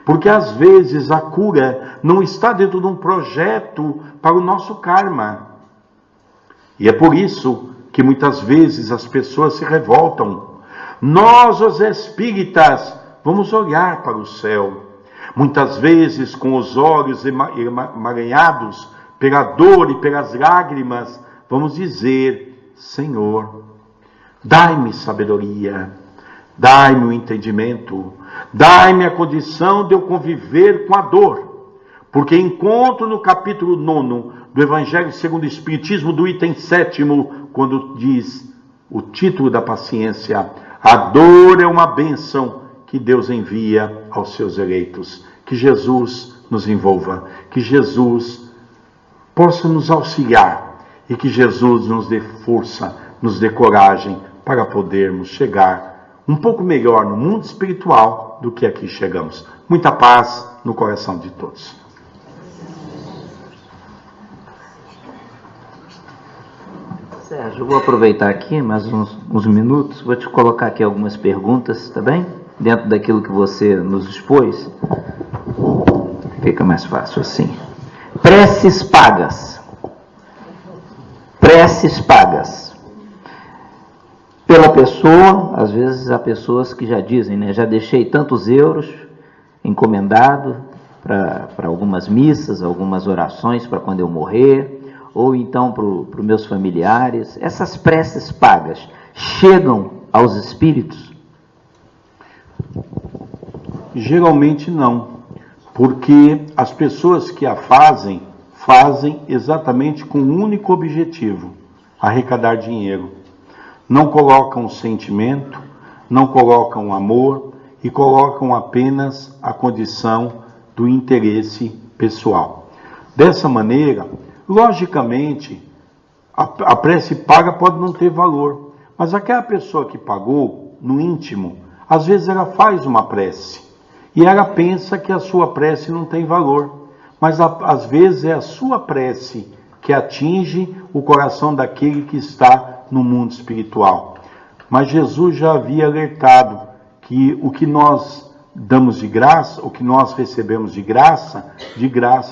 Porque às vezes a cura não está dentro de um projeto para o nosso karma. E é por isso que muitas vezes as pessoas se revoltam. Nós, os espíritas, vamos olhar para o céu. Muitas vezes com os olhos emaranhados pela dor e pelas lágrimas, vamos dizer: Senhor, dai-me sabedoria, dai-me o entendimento, dai-me a condição de eu conviver com a dor. Porque encontro no capítulo 9 do Evangelho segundo o Espiritismo, do item 7º, quando diz o título da paciência: a dor é uma bênção que Deus envia aos seus eleitos. Que Jesus nos envolva, que Jesus possa nos auxiliar e que Jesus nos dê força, nos dê coragem para podermos chegar um pouco melhor no mundo espiritual do que aqui chegamos. Muita paz no coração de todos. Sérgio, eu vou aproveitar aqui mais uns minutos, vou te colocar aqui algumas perguntas, tá bem? Dentro daquilo que você nos expôs, fica mais fácil assim. Preces pagas. Preces pagas. Pela pessoa, às vezes há pessoas que já dizem, né? Já deixei tantos euros encomendado para algumas missas, algumas orações para quando eu morrer, ou então para os meus familiares. Essas preces pagas chegam aos espíritos? Geralmente não, porque as pessoas que a fazem exatamente com um único objetivo: arrecadar dinheiro. Não colocam sentimento, não colocam amor e colocam apenas a condição do interesse pessoal. Dessa maneira, logicamente, a prece paga pode não ter valor, mas aquela pessoa que pagou, no íntimo, às vezes ela faz uma prece e ela pensa que a sua prece não tem valor, mas às vezes é a sua prece que atinge o coração daquele que está no mundo espiritual. Mas Jesus já havia alertado que o que nós damos de graça, o que nós recebemos de graça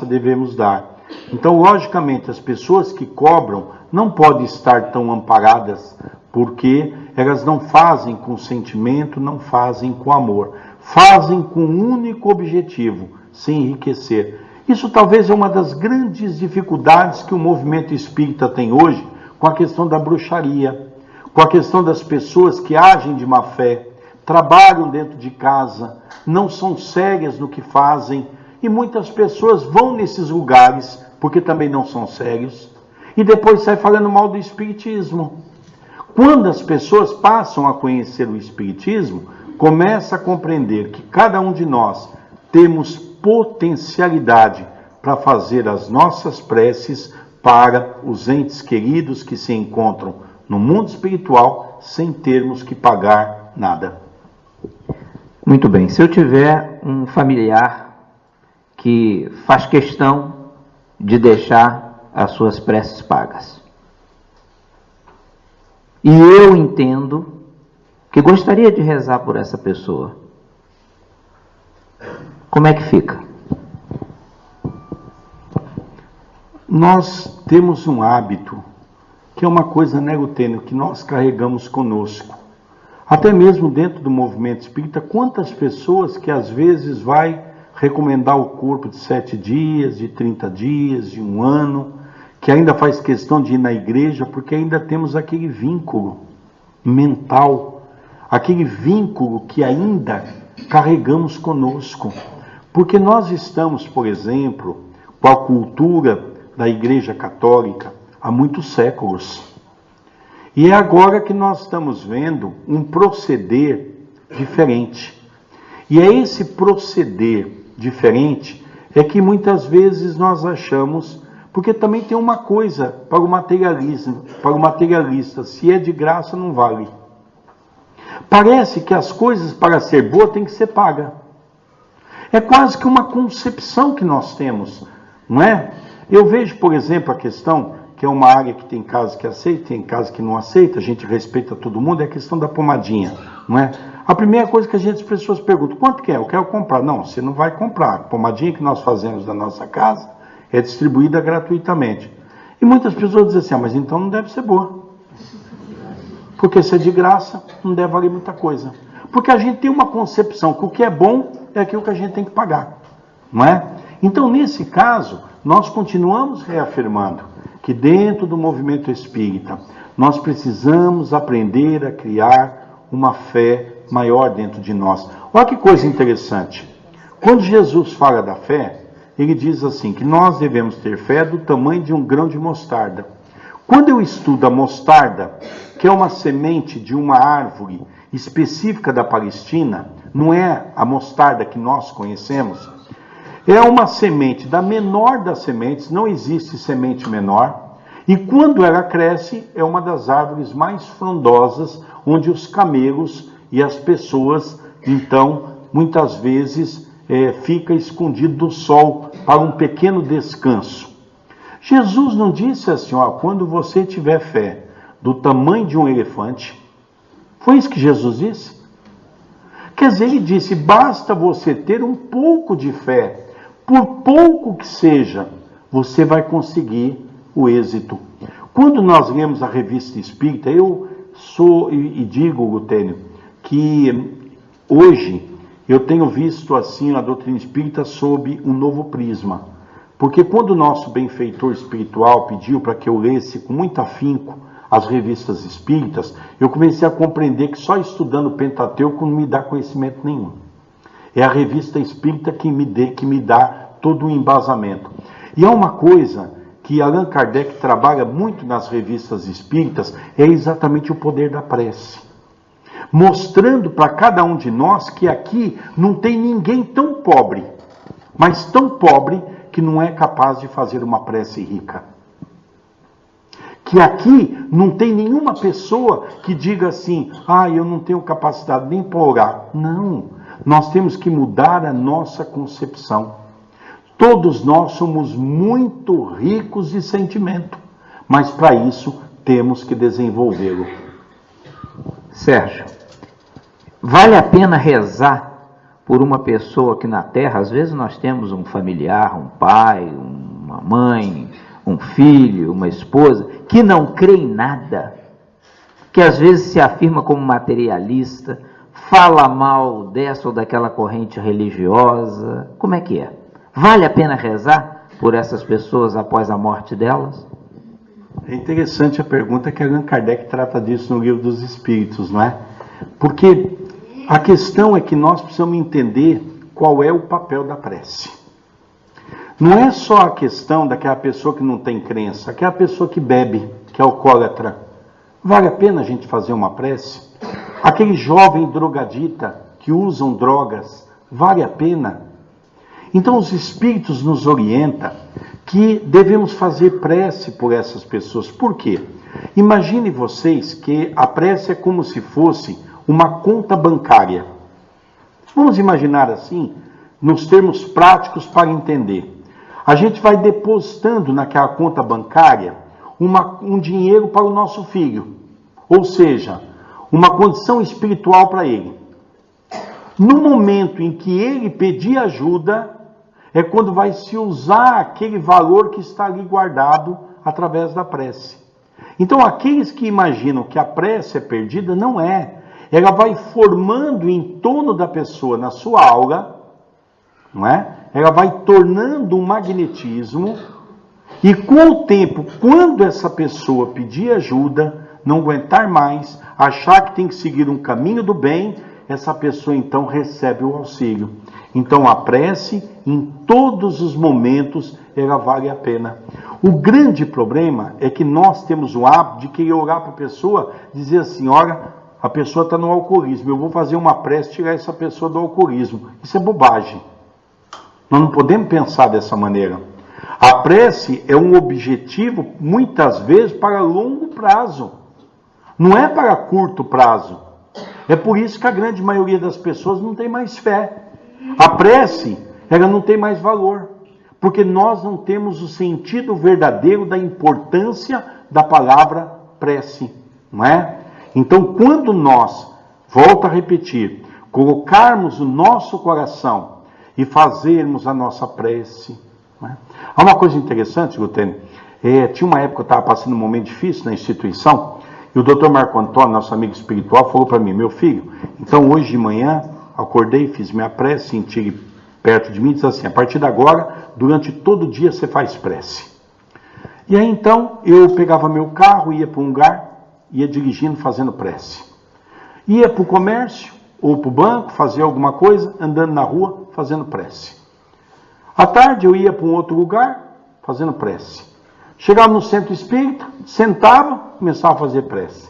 devemos dar. Então, logicamente, as pessoas que cobram não podem estar tão amparadas, porque elas não fazem com sentimento, não fazem com amor, fazem com um único objetivo: se enriquecer. Isso talvez é uma das grandes dificuldades que o movimento espírita tem hoje, com a questão da bruxaria, com a questão das pessoas que agem de má fé, trabalham dentro de casa, não são sérias no que fazem, e muitas pessoas vão nesses lugares porque também não são sérios, e depois saem falando mal do espiritismo. Quando as pessoas passam a conhecer o espiritismo, começa a compreender que cada um de nós temos potencialidade para fazer as nossas preces para os entes queridos que se encontram no mundo espiritual sem termos que pagar nada. Muito bem. Se eu tiver um familiar que faz questão de deixar as suas preces pagas, e eu entendo que gostaria de rezar por essa pessoa, como é que fica? Nós temos um hábito, que é uma coisa nego-tênue, que nós carregamos conosco. Até mesmo dentro do movimento espírita, quantas pessoas que às vezes vai recomendar o corpo de 7 dias, de 30 dias, de 1 ano, que ainda faz questão de ir na igreja, porque ainda temos aquele vínculo mental, aquele vínculo que ainda carregamos conosco. Porque nós estamos, por exemplo, com a cultura da Igreja Católica há muitos séculos. E é agora que nós estamos vendo um proceder diferente. E é esse proceder diferente é que muitas vezes nós achamos, porque também tem uma coisa para o materialista, se é de graça não vale. Parece que as coisas para ser boa tem que ser paga. É quase que uma concepção que nós temos, não é? Eu vejo, por exemplo, a questão, que é uma área que tem casos que aceita, tem casos que não aceita, a gente respeita todo mundo, é a questão da pomadinha, não é? A primeira coisa que as pessoas perguntam: quanto que é? Eu quero comprar. Não, você não vai comprar. A pomadinha que nós fazemos na nossa casa é distribuída gratuitamente. E muitas pessoas dizem assim: mas então não deve ser boa. Porque se é de graça, não deve valer muita coisa. Porque a gente tem uma concepção que o que é bom é aquilo que a gente tem que pagar, não é? Então, nesse caso, nós continuamos reafirmando que dentro do movimento espírita, nós precisamos aprender a criar uma fé maior dentro de nós. Olha que coisa interessante. Quando Jesus fala da fé, ele diz assim, que nós devemos ter fé do tamanho de um grão de mostarda. Quando eu estudo a mostarda, que é uma semente de uma árvore específica da Palestina, não é a mostarda que nós conhecemos, é uma semente da menor das sementes, não existe semente menor, e quando ela cresce, é uma das árvores mais frondosas, onde os camelos e as pessoas, então, muitas vezes, fica escondido do sol para um pequeno descanso. Jesus não disse assim, ó, quando você tiver fé do tamanho de um elefante. Foi isso que Jesus disse? Quer dizer, ele disse, basta você ter um pouco de fé, por pouco que seja, você vai conseguir o êxito. Quando nós lemos a Revista Espírita, eu sou e digo, Gutênio, que hoje eu tenho visto assim a doutrina espírita sob um novo prisma. Porque quando o nosso benfeitor espiritual pediu para que eu lesse com muito afinco as revistas espíritas, eu comecei a compreender que só estudando o Pentateuco não me dá conhecimento nenhum. É a revista espírita que me dá todo o embasamento. E há uma coisa que Allan Kardec trabalha muito nas revistas espíritas, é exatamente o poder da prece. Mostrando para cada um de nós que aqui não tem ninguém tão pobre, mas tão pobre que não é capaz de fazer uma prece rica. Que aqui não tem nenhuma pessoa que diga assim, eu não tenho capacidade nem para orar. Não, nós temos que mudar a nossa concepção. Todos nós somos muito ricos de sentimento, mas para isso temos que desenvolvê-lo. Sérgio, vale a pena rezar por uma pessoa que na Terra, às vezes nós temos um familiar, um pai, uma mãe, um filho, uma esposa, que não crê em nada, que às vezes se afirma como materialista, fala mal dessa ou daquela corrente religiosa. Como é que é? Vale a pena rezar por essas pessoas após a morte delas? É interessante a pergunta que Allan Kardec trata disso no Livro dos Espíritos, não é? Porque a questão é que nós precisamos entender qual é o papel da prece. Não é só a questão daquela pessoa que não tem crença, aquela pessoa que bebe, que é alcoólatra. Vale a pena a gente fazer uma prece? Aquele jovem drogadita que usam drogas, vale a pena? Então os Espíritos nos orientam que devemos fazer prece por essas pessoas. Por quê? Imagine vocês que a prece é como se fosse uma conta bancária. Vamos imaginar assim, nos termos práticos para entender. A gente vai depositando naquela conta bancária um dinheiro para o nosso filho, ou seja, uma condição espiritual para ele. No momento em que ele pedir ajuda, é quando vai se usar aquele valor que está ali guardado através da prece. Então, aqueles que imaginam que a prece é perdida, não é. Ela vai formando em torno da pessoa, na sua aura, não é? Ela vai tornando um magnetismo, e com o tempo, quando essa pessoa pedir ajuda, não aguentar mais, achar que tem que seguir um caminho do bem, essa pessoa então recebe o auxílio. Então a prece, em todos os momentos, ela vale a pena. O grande problema é que nós temos o hábito de querer orar para a pessoa, dizer assim, olha, a pessoa está no alcoolismo, eu vou fazer uma prece tirar essa pessoa do alcoolismo. Isso é bobagem. Nós não podemos pensar dessa maneira. A prece é um objetivo, muitas vezes, para longo prazo. Não é para curto prazo. É por isso que a grande maioria das pessoas não tem mais fé. A prece, ela não tem mais valor. Porque nós não temos o sentido verdadeiro da importância da palavra prece. Não é? Então, quando nós, volto a repetir, colocarmos o nosso coração e fazermos a nossa prece. Né? Há uma coisa interessante, Gutênio. Tinha uma época que eu estava passando um momento difícil na instituição, e o Dr. Marco Antônio, nosso amigo espiritual, falou para mim, meu filho, então hoje de manhã, acordei, fiz minha prece, senti ele perto de mim e disse assim, a partir de agora, durante todo o dia você faz prece. E aí então, eu pegava meu carro, ia para um lugar, ia dirigindo, fazendo prece. Ia para o comércio, ou para o banco, fazer alguma coisa, andando na rua, fazendo prece. À tarde eu ia para um outro lugar, fazendo prece. Chegava no centro espírita, sentava, começava a fazer prece.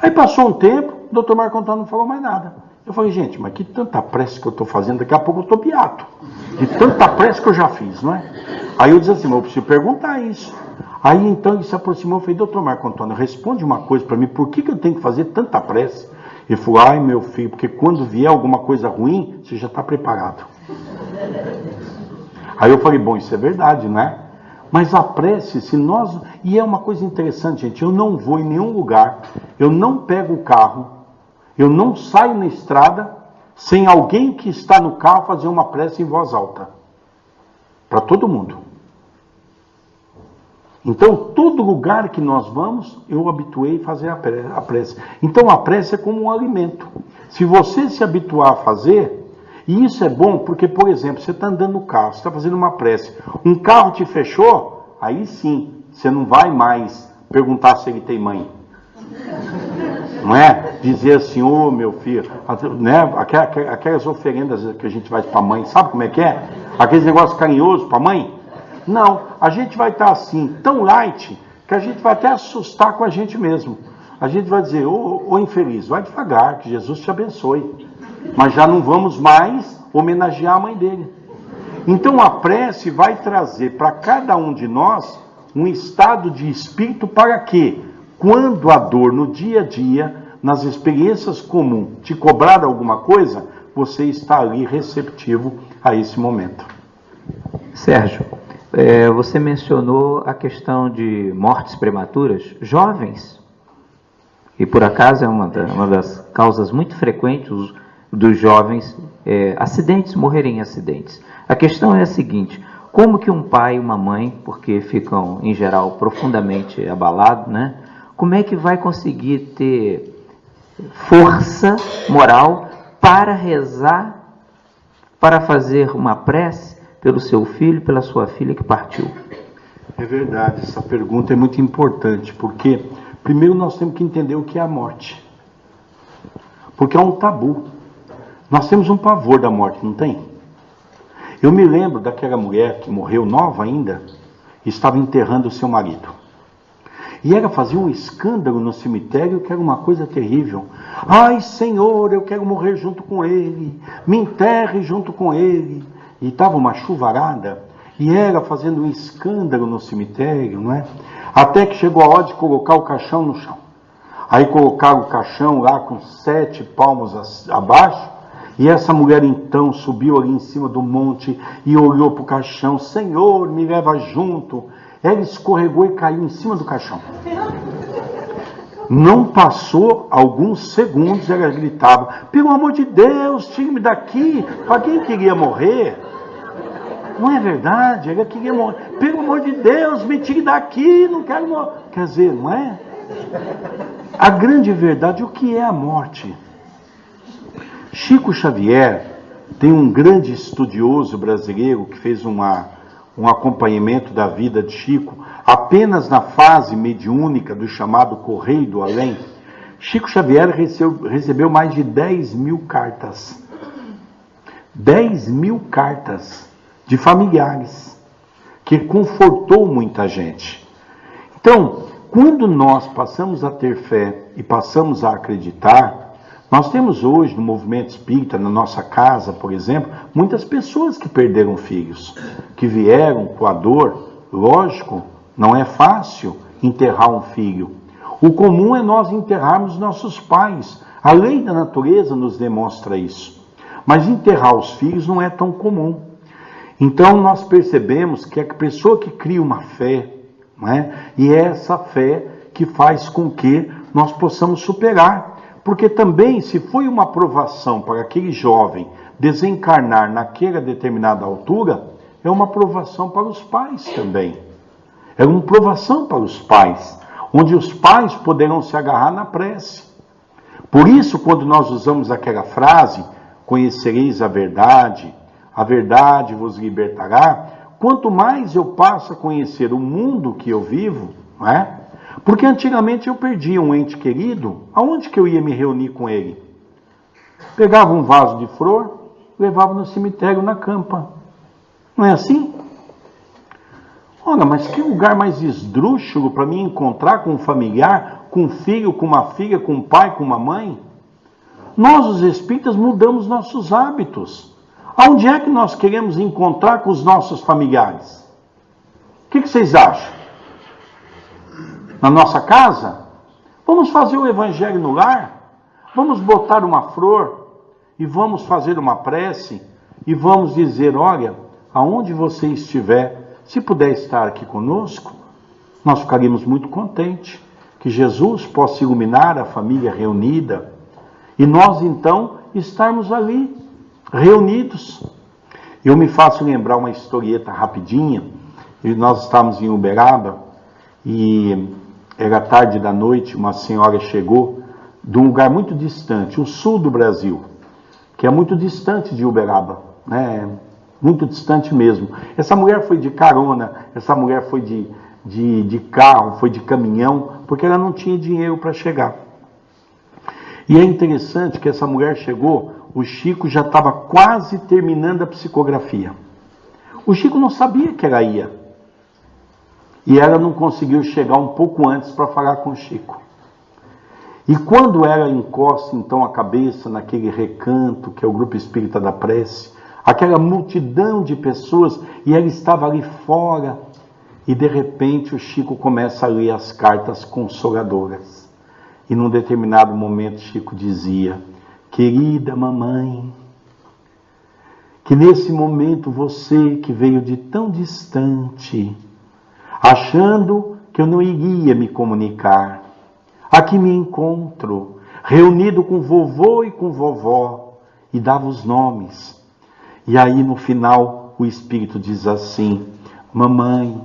Aí passou um tempo, o Dr. Marco Antônio não falou mais nada. Eu falei, gente, mas que tanta prece que eu estou fazendo, daqui a pouco eu estou beato. De tanta prece que eu já fiz, não é? Aí eu disse assim, mas eu preciso perguntar isso. Aí então ele se aproximou e falou, Dr. Marco Antônio, responde uma coisa para mim, por que eu tenho que fazer tanta prece? Ele falou, ai meu filho, porque quando vier alguma coisa ruim, você já está preparado. Aí eu falei, bom, isso é verdade, não é? Mas a prece, se nós... E é uma coisa interessante, gente, eu não vou em nenhum lugar, eu não pego o carro, eu não saio na estrada sem alguém que está no carro fazer uma prece em voz alta. Para todo mundo. Então, todo lugar que nós vamos, eu habituei a fazer a prece. Então, a prece é como um alimento. Se você se habituar a fazer, e isso é bom porque, por exemplo, você está andando no carro, você está fazendo uma prece, um carro te fechou, aí sim, você não vai mais perguntar se ele tem mãe. Não é? Dizer assim, ô meu filho, né? Aquelas oferendas que a gente vai para a mãe, sabe como é que é? Aqueles negócios carinhosos para a mãe? Não, a gente vai estar assim, tão light, que a gente vai até assustar com a gente mesmo. A gente vai dizer, ô infeliz, vai devagar, que Jesus te abençoe. Mas já não vamos mais homenagear a mãe dele. Então a prece vai trazer para cada um de nós um estado de espírito para que, quando a dor no dia a dia, nas experiências comuns, te cobrar alguma coisa, você está ali receptivo a esse momento. Sérgio, você mencionou a questão de mortes prematuras, jovens, e por acaso é uma das causas muito frequentes dos jovens acidentes, morrerem em acidentes. A questão é a seguinte: como que um pai e uma mãe, porque ficam em geral profundamente abalados, né? Como é que vai conseguir ter força moral para rezar, para fazer uma prece pelo seu filho, pela sua filha que partiu? É verdade, essa pergunta é muito importante, porque primeiro nós temos que entender o que é a morte. Porque é um tabu. Nós temos um pavor da morte, não tem? Eu me lembro daquela mulher que morreu nova ainda, e estava enterrando o seu marido. E ela fazia um escândalo no cemitério que era uma coisa terrível. Ai, Senhor, eu quero morrer junto com ele, me enterre junto com ele. E estava uma chuvarada, e ela fazendo um escândalo no cemitério, não é? Até que chegou a hora de colocar o caixão no chão. Aí colocaram o caixão lá com 7 palmos abaixo, e essa mulher então subiu ali em cima do monte e olhou para o caixão: Senhor, me leva junto. Ela escorregou e caiu em cima do caixão. Não passou alguns segundos, ela gritava: pelo amor de Deus, tire-me daqui. Para quem queria morrer? Não é verdade? Ela queria morrer. Pelo amor de Deus, me tire daqui, não quero morrer. Quer dizer, não é? A grande verdade, o que é a morte? Chico Xavier tem um grande estudioso brasileiro que fez um acompanhamento da vida de Chico, apenas na fase mediúnica do chamado Correio do Além. Chico Xavier recebeu mais de 10.000 cartas. 10.000 cartas de familiares, que confortou muita gente. Então, quando nós passamos a ter fé e passamos a acreditar, nós temos hoje no movimento espírita, na nossa casa, por exemplo, muitas pessoas que perderam filhos, que vieram com a dor. Lógico, não é fácil enterrar um filho. O comum é nós enterrarmos nossos pais. A lei da natureza nos demonstra isso. Mas enterrar os filhos não é tão comum. Então nós percebemos que a pessoa que cria uma fé, não é? E é essa fé que faz com que nós possamos superar. Porque também, se foi uma provação para aquele jovem desencarnar naquela determinada altura, é uma provação para os pais também. É uma provação para os pais, onde os pais poderão se agarrar na prece. Por isso, quando nós usamos aquela frase, conhecereis a verdade vos libertará, quanto mais eu passo a conhecer o mundo que eu vivo, não é? Porque antigamente eu perdia um ente querido, aonde que eu ia me reunir com ele? Pegava um vaso de flor, levava no cemitério, na campa. Não é assim? Olha, mas que lugar mais esdrúxulo para mim encontrar com um familiar, com um filho, com uma filha, com um pai, com uma mãe? Nós, os espíritas, mudamos nossos hábitos. Aonde é que nós queremos encontrar com os nossos familiares? O que vocês acham? Na nossa casa? Vamos fazer o evangelho no lar? Vamos botar uma flor e vamos fazer uma prece e vamos dizer: olha, aonde você estiver, se puder estar aqui conosco, nós ficaríamos muito contentes que Jesus possa iluminar a família reunida e nós então estarmos ali, reunidos. Eu me faço lembrar uma historieta rapidinha. Nós estávamos em Uberaba e era tarde da noite, uma senhora chegou de um lugar muito distante, o sul do Brasil, que é muito distante de Uberaba, né? Muito distante mesmo. Essa mulher foi de carona, essa mulher foi de carro, foi de caminhão, porque ela não tinha dinheiro para chegar. E é interessante que essa mulher chegou, o Chico já estava quase terminando a psicografia. O Chico não sabia que ela ia. E ela não conseguiu chegar um pouco antes para falar com o Chico. E quando ela encosta então a cabeça naquele recanto, que é o Grupo Espírita da Prece, aquela multidão de pessoas, e ela estava ali fora, e de repente o Chico começa a ler as cartas consoladoras. E num determinado momento Chico dizia: querida mamãe, que nesse momento você que veio de tão distante, achando que eu não iria me comunicar, aqui me encontro, reunido com vovô e com vovó, e dava os nomes. E aí no final o Espírito diz assim: mamãe,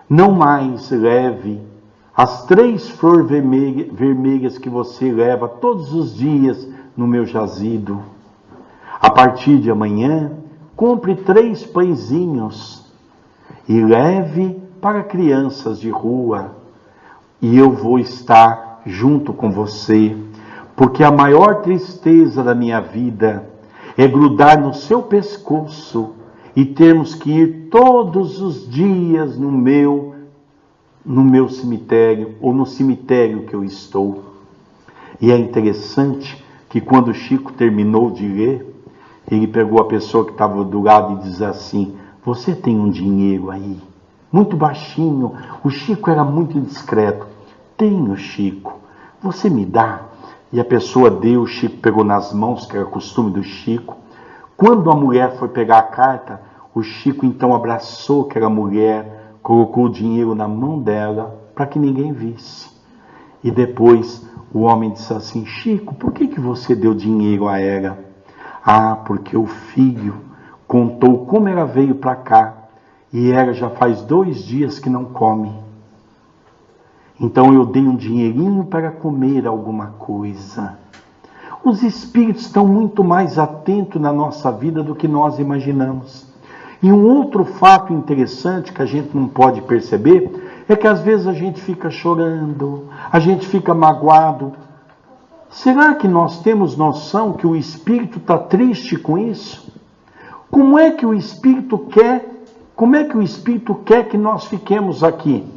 não mais leve as 3 flores vermelhas que você leva todos os dias no meu jazido. A partir de amanhã, compre 3 pãezinhos e leve para crianças de rua. E eu vou estar junto com você, porque a maior tristeza da minha vida é grudar no seu pescoço e termos que ir todos os dias no meu cemitério, ou no cemitério que eu estou. E é interessante que quando Chico terminou de ler, ele pegou a pessoa que estava do lado e diz assim: você tem um dinheiro aí? Muito baixinho. O Chico era muito indiscreto. Tenho, Chico. Você me dá? E a pessoa deu, o Chico pegou nas mãos, que era costume do Chico. Quando a mulher foi pegar a carta, o Chico então abraçou aquela mulher, colocou o dinheiro na mão dela, para que ninguém visse. E depois o homem disse assim: Chico, por que você deu dinheiro a ela? Ah, porque o filho contou como ela veio para cá, e ela já faz 2 dias que não come. Então eu dei um dinheirinho para comer alguma coisa. Os espíritos estão muito mais atentos na nossa vida do que nós imaginamos. E um outro fato interessante que a gente não pode perceber é que às vezes a gente fica chorando, a gente fica magoado. Será que nós temos noção que o espírito está triste com isso? Como é que o espírito quer que nós fiquemos aqui?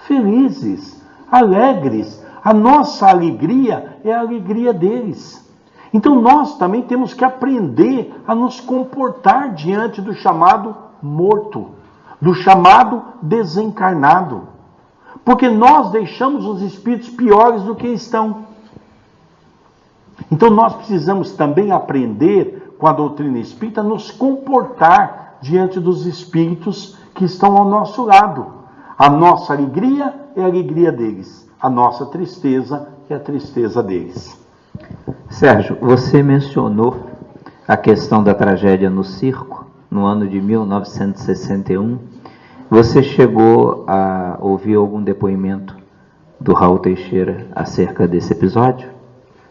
Felizes, alegres. A nossa alegria é a alegria deles. Então nós também temos que aprender a nos comportar diante do chamado morto, do chamado desencarnado. Porque nós deixamos os espíritos piores do que estão. Então nós precisamos também aprender com a doutrina espírita a nos comportar diante dos espíritos que estão ao nosso lado. A nossa alegria é a alegria deles. A nossa tristeza é a tristeza deles. Sérgio, você mencionou a questão da tragédia no circo, no ano de 1961. Você chegou a ouvir algum depoimento do Raul Teixeira acerca desse episódio?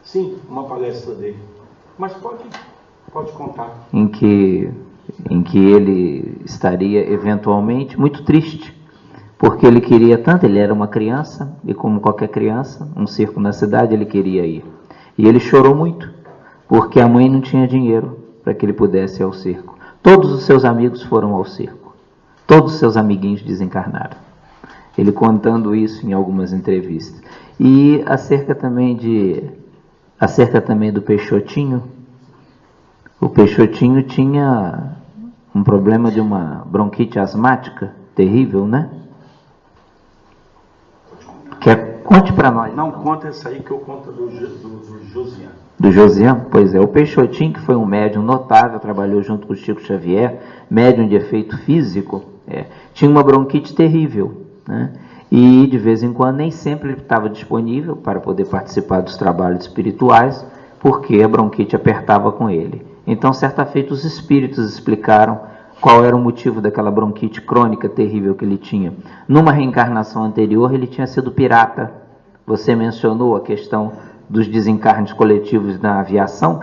Sim, uma palestra dele. Mas pode contar. Em que ele estaria eventualmente muito triste, porque ele queria tanto, ele era uma criança, e como qualquer criança, um circo na cidade, ele queria ir. E ele chorou muito, porque a mãe não tinha dinheiro para que ele pudesse ir ao circo. Todos os seus amigos foram ao circo. Todos os seus amiguinhos desencarnaram. Ele contando isso em algumas entrevistas. E acerca também do Peixotinho. O Peixotinho tinha um problema de uma bronquite asmática terrível, né? Conte para nós. Não, conta essa aí que eu conto do Josian. Do Josian? Pois é, o Peixotinho, que foi um médium notável, trabalhou junto com o Chico Xavier, médium de efeito físico, tinha uma bronquite terrível, né? E de vez em quando, nem sempre ele estava disponível para poder participar dos trabalhos espirituais, porque a bronquite apertava com ele. Então, certa feita, os espíritos explicaram qual era o motivo daquela bronquite crônica terrível que ele tinha. Numa reencarnação anterior, ele tinha sido pirata. Você mencionou a questão dos desencarnes coletivos na aviação,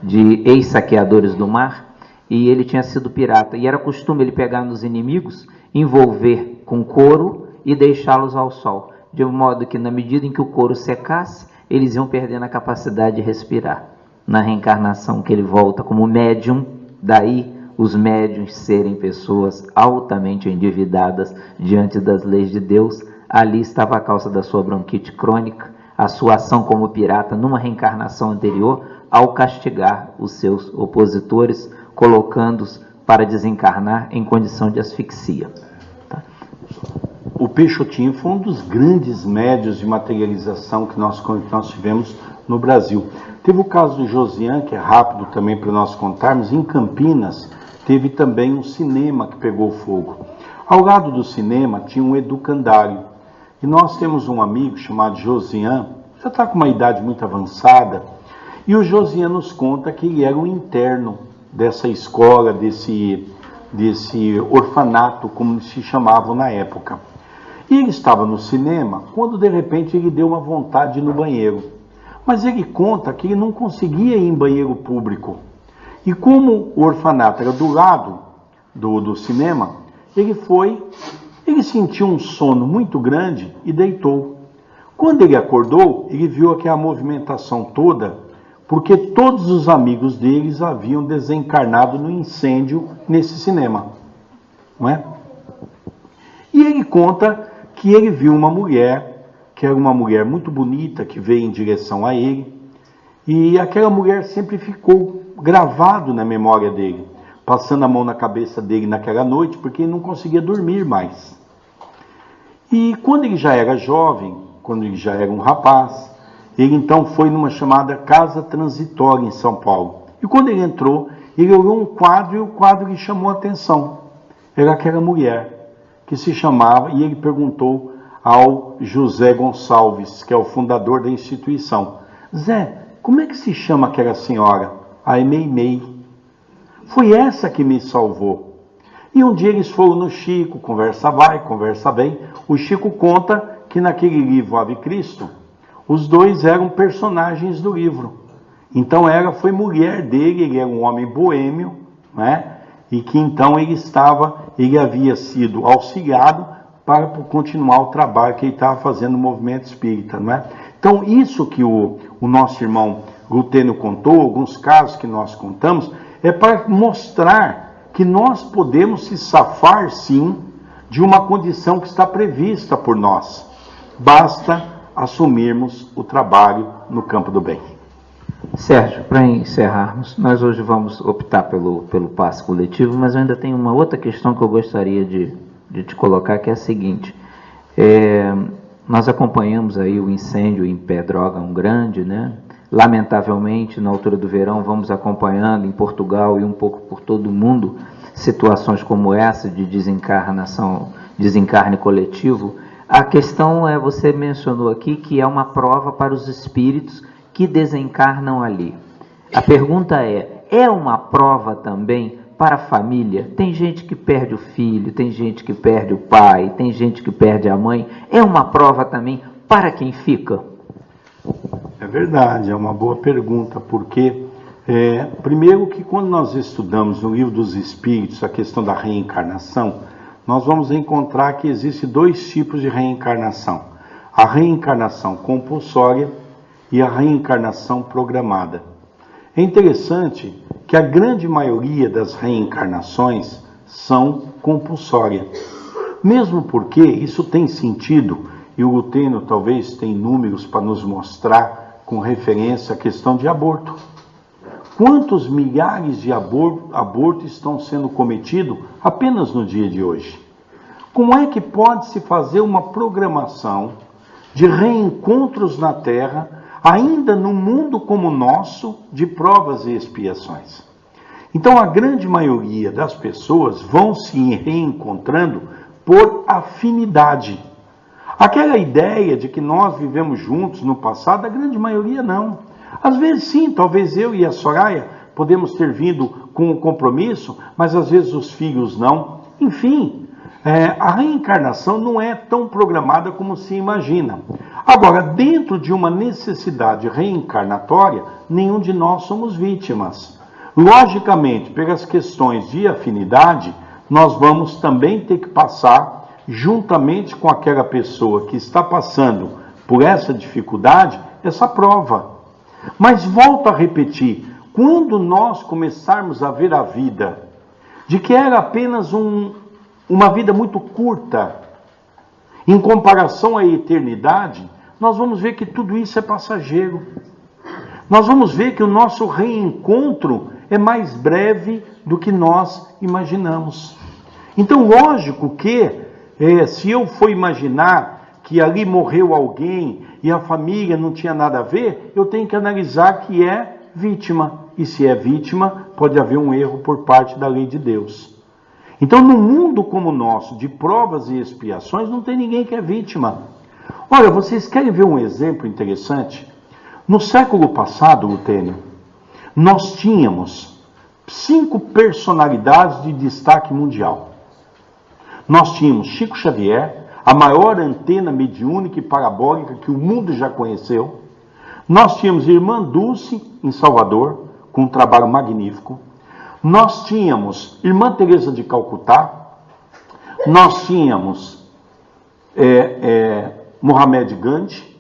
de ex-saqueadores do mar, e ele tinha sido pirata. E era costume ele pegar nos inimigos, envolver com couro e deixá-los ao sol, de modo que, na medida em que o couro secasse, eles iam perdendo a capacidade de respirar. Na reencarnação que ele volta como médium, daí os médiuns serem pessoas altamente endividadas diante das leis de Deus, ali estava a causa da sua bronquite crônica, a sua ação como pirata numa reencarnação anterior, ao castigar os seus opositores, colocando-os para desencarnar em condição de asfixia. Tá? O Peixotinho foi um dos grandes médios de materialização que nós tivemos no Brasil. Teve o caso do Josian, que é rápido também para nós contarmos. Em Campinas, teve também um cinema que pegou fogo. Ao lado do cinema tinha um educandário. E nós temos um amigo chamado Josian, já está com uma idade muito avançada, e o Josian nos conta que ele era um interno dessa escola, desse orfanato, como se chamavam na época. E ele estava no cinema, quando de repente ele deu uma vontade de ir no banheiro. Mas ele conta que ele não conseguia ir em banheiro público. E como o orfanato era do lado do cinema, ele sentiu um sono muito grande e deitou. Quando ele acordou, ele viu aquela movimentação toda, porque todos os amigos deles haviam desencarnado no incêndio nesse cinema, não é? E ele conta que ele viu uma mulher, que era uma mulher muito bonita, que veio em direção a ele, e aquela mulher sempre ficou gravado na memória dele, passando a mão na cabeça dele naquela noite, porque ele não conseguia dormir mais. E quando ele já era jovem, quando ele já era um rapaz, ele então foi numa chamada Casa Transitória em São Paulo. E quando ele entrou, ele olhou um quadro e o quadro lhe chamou a atenção. Era aquela mulher que se chamava, e ele perguntou ao José Gonçalves, que é o fundador da instituição: Zé, como é que se chama aquela senhora? A Meimei. Foi essa que me salvou. E um dia eles foram no Chico, conversa vai, conversa vem. O Chico conta que naquele livro Ave Cristo, os dois eram personagens do livro. Então ela foi mulher dele, ele era um homem boêmio, né? E que então ele havia sido auxiliado para continuar o trabalho que ele estava fazendo no movimento espírita, não é? Então isso que o nosso irmão Glutênio contou, alguns casos que nós contamos, é para mostrar que nós podemos se safar sim de uma condição que está prevista por nós. Basta assumirmos o trabalho no campo do bem. Sérgio, para encerrarmos, nós hoje vamos optar pelo passe coletivo, mas eu ainda tenho uma outra questão que eu gostaria de te colocar, que é a seguinte. Nós acompanhamos aí o incêndio em Pedrógão Grande, né? Lamentavelmente, na altura do verão, vamos acompanhando em Portugal e um pouco por todo o mundo situações como essa de desencarne coletivo. A questão é, você mencionou aqui que é uma prova para os espíritos que desencarnam ali. A pergunta é uma prova também para a família? Tem gente que perde o filho, tem gente que perde o pai, tem gente que perde a mãe. É uma prova também para quem fica? É verdade, é uma boa pergunta, porque primeiro que quando nós estudamos no Livro dos Espíritos a questão da reencarnação, nós vamos encontrar que existem dois tipos de reencarnação: a reencarnação compulsória e a reencarnação programada. É interessante que a grande maioria das reencarnações são compulsórias, mesmo porque isso tem sentido, e o Glutênio talvez tenha números para nos mostrar com referência à questão de aborto. Quantos milhares de abortos estão sendo cometidos apenas no dia de hoje? Como é que pode-se fazer uma programação de reencontros na terra, ainda num mundo como o nosso, de provas e expiações. Então a grande maioria das pessoas vão se reencontrando por afinidade. Aquela ideia de que nós vivemos juntos no passado, a grande maioria não. Às vezes sim, talvez eu e a Soraya podemos ter vindo com um compromisso, mas às vezes os filhos não. Enfim, a reencarnação não é tão programada como se imagina. Agora, dentro de uma necessidade reencarnatória, nenhum de nós somos vítimas. Logicamente, pelas questões de afinidade, nós vamos também ter que passar, juntamente com aquela pessoa que está passando por essa dificuldade, essa prova. Mas volto a repetir, quando nós começarmos a ver a vida, de que era apenas uma vida muito curta, em comparação à eternidade, nós vamos ver que tudo isso é passageiro. Nós vamos ver que o nosso reencontro é mais breve do que nós imaginamos. Então, lógico que, se eu for imaginar que ali morreu alguém e a família não tinha nada a ver, eu tenho que analisar que é vítima. E se é vítima, pode haver um erro por parte da lei de Deus. Então, num mundo como o nosso, de provas e expiações, não tem ninguém que é vítima. Olha, vocês querem ver um exemplo interessante? No século passado, Lutênio, nós tínhamos 5 personalidades de destaque mundial. Nós tínhamos Chico Xavier, a maior antena mediúnica e parabólica que o mundo já conheceu. Nós tínhamos Irmã Dulce, em Salvador, com um trabalho magnífico. Nós tínhamos Irmã Teresa de Calcutá. Nós tínhamos Mohamed Gandhi.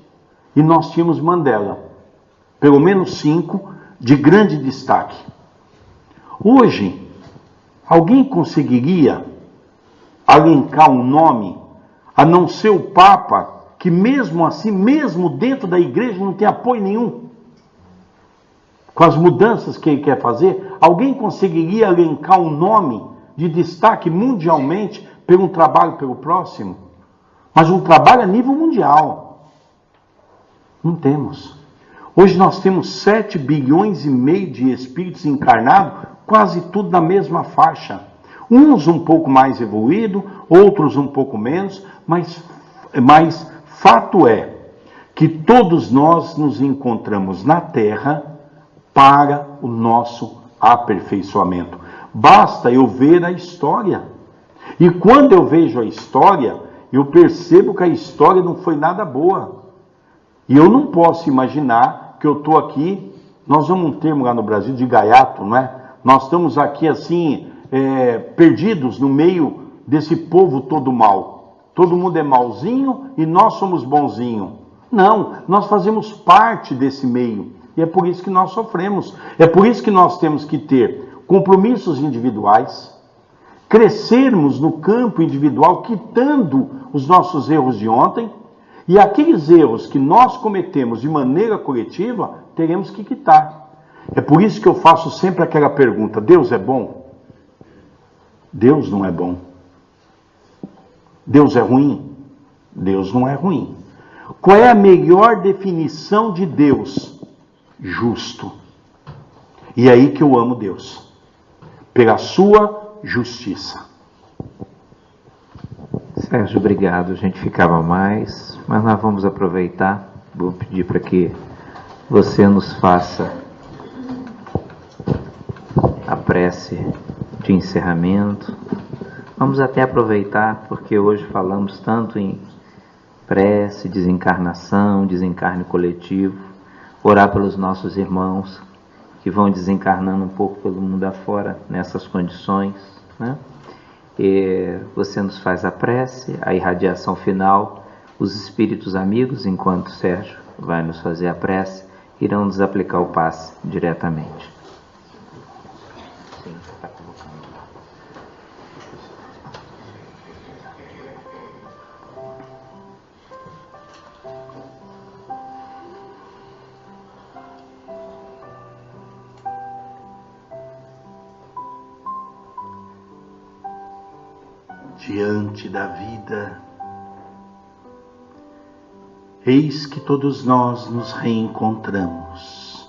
E nós tínhamos Mandela. Pelo menos 5 de grande destaque. Hoje, alguém conseguiria alencar um nome, a não ser o Papa, que mesmo assim, mesmo dentro da igreja, não tem apoio nenhum? Com as mudanças que ele quer fazer, alguém conseguiria alencar um nome de destaque mundialmente por um trabalho pelo próximo? Mas um trabalho a nível mundial. Não temos. Hoje nós temos 7 bilhões e meio de espíritos encarnados, quase tudo na mesma faixa. Uns um pouco mais evoluídos, outros um pouco menos, mas fato é que todos nós nos encontramos na Terra para o nosso aperfeiçoamento. Basta eu ver a história. E quando eu vejo a história, eu percebo que a história não foi nada boa. E eu não posso imaginar que eu estou aqui, nós usamos um termo lá no Brasil de gaiato, não é? Nós estamos aqui assim, perdidos no meio desse povo todo mal. Todo mundo é malzinho e nós somos bonzinho. Não, nós fazemos parte desse meio. E é por isso que nós sofremos. É por isso que nós temos que ter compromissos individuais, crescermos no campo individual, quitando os nossos erros de ontem, e aqueles erros que nós cometemos de maneira coletiva, teremos que quitar. É por isso que eu faço sempre aquela pergunta: Deus é bom? Deus não é bom. Deus é ruim? Deus não é ruim. Qual é a melhor definição de Deus? Justo. E é aí que eu amo Deus. Pela sua justiça. Sérgio, obrigado. A gente ficava mais, mas nós vamos aproveitar. Vou pedir para que você nos faça a prece de encerramento. Vamos até aproveitar, porque hoje falamos tanto em prece, desencarnação, desencarne coletivo, orar pelos nossos irmãos que vão desencarnando um pouco pelo mundo afora nessas condições, né? E você nos faz a prece, a irradiação final, os espíritos amigos, enquanto o Sérgio vai nos fazer a prece, irão nos aplicar o passe diretamente. Sim, está colocando lá. Diante da vida, eis que todos nós nos reencontramos.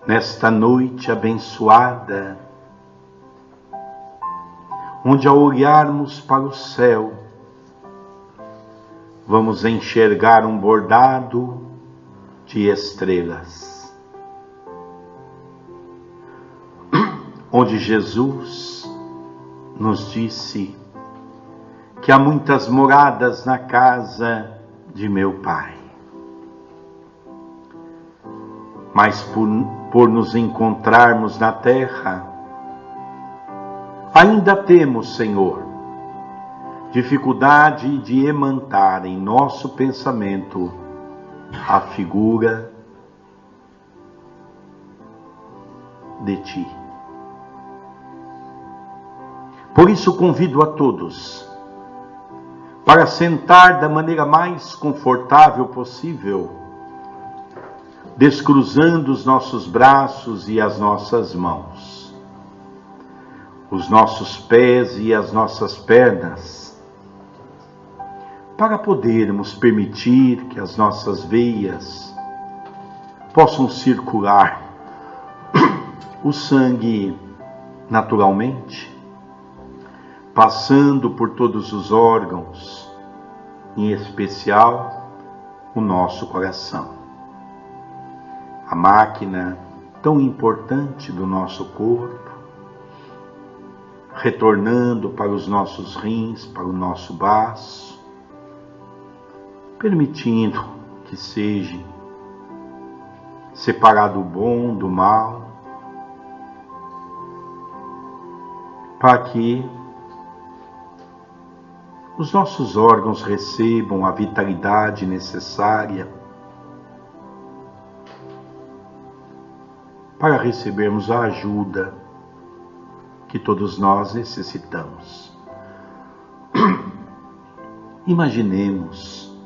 Nesta noite abençoada, onde ao olharmos para o céu, vamos enxergar um bordado de estrelas, onde Jesus nos disse que há muitas moradas na casa de meu Pai. Mas por nos encontrarmos na terra, ainda temos, Senhor, dificuldade de emantar em nosso pensamento a figura de Ti. Por isso convido a todos para sentar da maneira mais confortável possível, descruzando os nossos braços e as nossas mãos, os nossos pés e as nossas pernas, para podermos permitir que as nossas veias possam circular o sangue naturalmente, passando por todos os órgãos, em especial o nosso coração, a máquina tão importante do nosso corpo, retornando para os nossos rins, para o nosso baço, permitindo que seja separado o bom do mal, para que os nossos órgãos recebam a vitalidade necessária para recebermos a ajuda que todos nós necessitamos. Imaginemos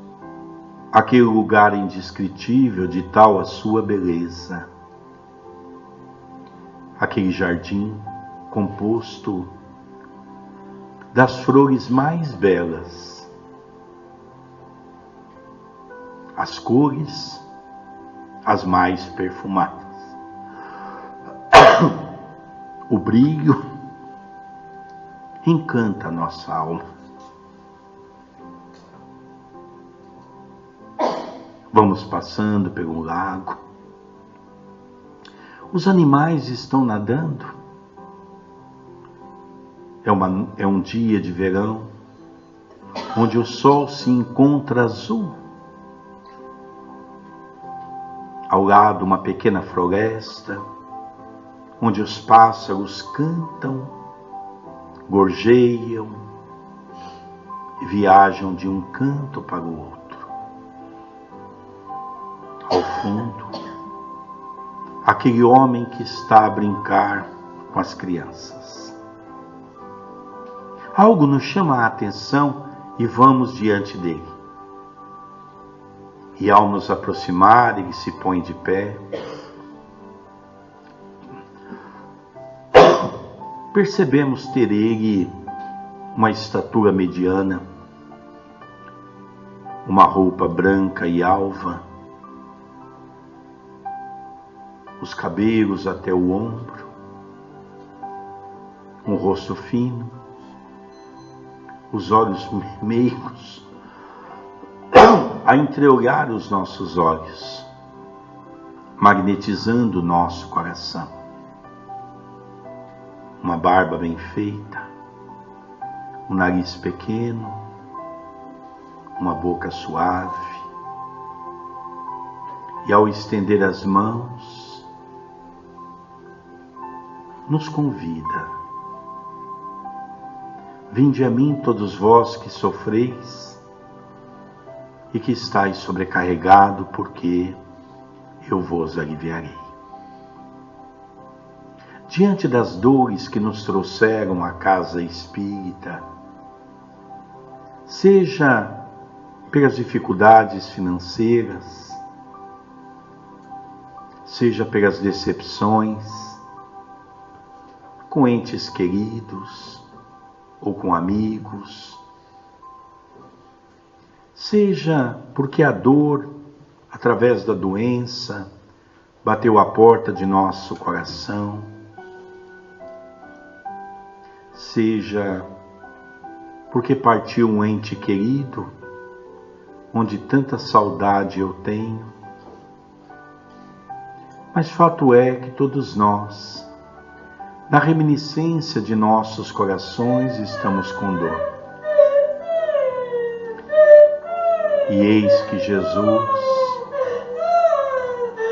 aquele lugar indescritível de tal a sua beleza, aquele jardim composto das flores mais belas, as cores as mais perfumadas, o brilho encanta a nossa alma. Vamos passando pelo lago, os animais estão nadando. É um dia de verão, onde o sol se encontra azul. Ao lado, uma pequena floresta, onde os pássaros cantam, gorjeiam e viajam de um canto para o outro. Ao fundo, aquele homem que está a brincar com as crianças. Algo nos chama a atenção e vamos diante dele. E ao nos aproximar, ele se põe de pé. Percebemos ter ele uma estatura mediana, uma roupa branca e alva, os cabelos até o ombro, um rosto fino, os olhos meigos a entreolhar os nossos olhos, magnetizando o nosso coração. Uma barba bem feita, um nariz pequeno, uma boca suave, e ao estender as mãos, nos convida: vinde a mim todos vós que sofreis e que estáis sobrecarregado, porque eu vos aliviarei. Diante das dores que nos trouxeram à casa espírita, seja pelas dificuldades financeiras, seja pelas decepções com entes queridos ou com amigos, seja porque a dor, através da doença, bateu à porta de nosso coração, seja porque partiu um ente querido, onde tanta saudade eu tenho. Mas fato é que todos nós, na reminiscência de nossos corações, estamos com dor. E eis que Jesus,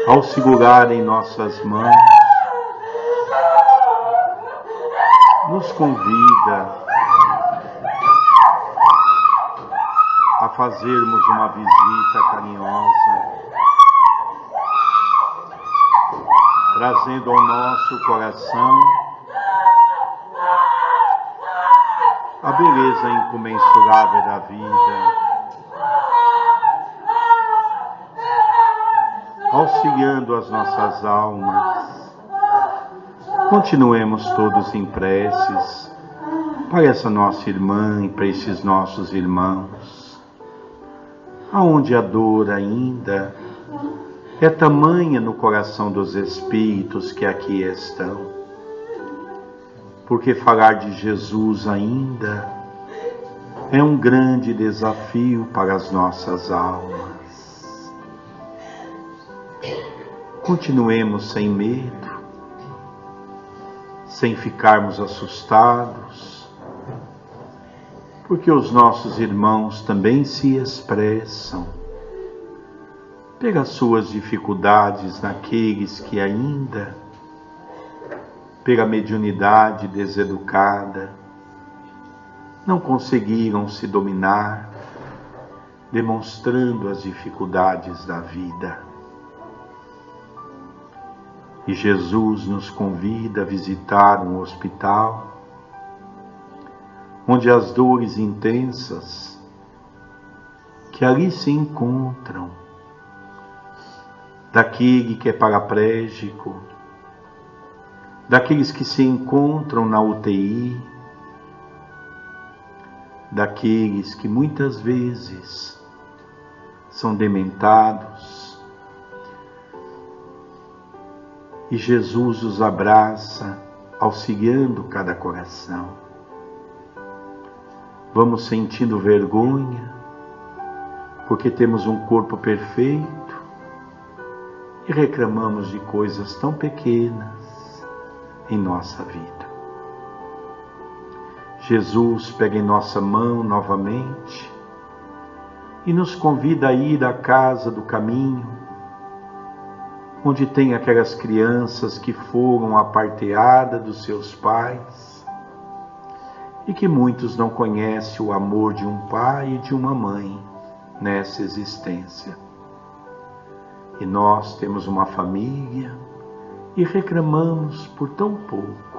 ao segurar em nossas mãos, nos convida a fazermos uma visita carinhosa, trazendo ao nosso coração a beleza incomensurável da vida, auxiliando as nossas almas. Continuemos todos em preces para essa nossa irmã e para esses nossos irmãos, aonde a dor ainda é tamanha no coração dos espíritos que aqui estão, porque falar de Jesus ainda é um grande desafio para as nossas almas. Continuemos sem medo, sem ficarmos assustados, porque os nossos irmãos também se expressam pelas suas dificuldades naqueles que ainda, pela mediunidade deseducada, não conseguiram se dominar, demonstrando as dificuldades da vida. E Jesus nos convida a visitar um hospital, onde as dores intensas que ali se encontram, daquele que é paraplégico, daqueles que se encontram na UTI, daqueles que muitas vezes são dementados, e Jesus os abraça, auxiliando cada coração. Vamos sentindo vergonha, porque temos um corpo perfeito e reclamamos de coisas tão pequenas em nossa vida. Jesus pega em nossa mão novamente e nos convida a ir à casa do caminho, onde tem aquelas crianças que foram aparteadas dos seus pais e que muitos não conhecem o amor de um pai e de uma mãe nessa existência. E nós temos uma família e reclamamos por tão pouco.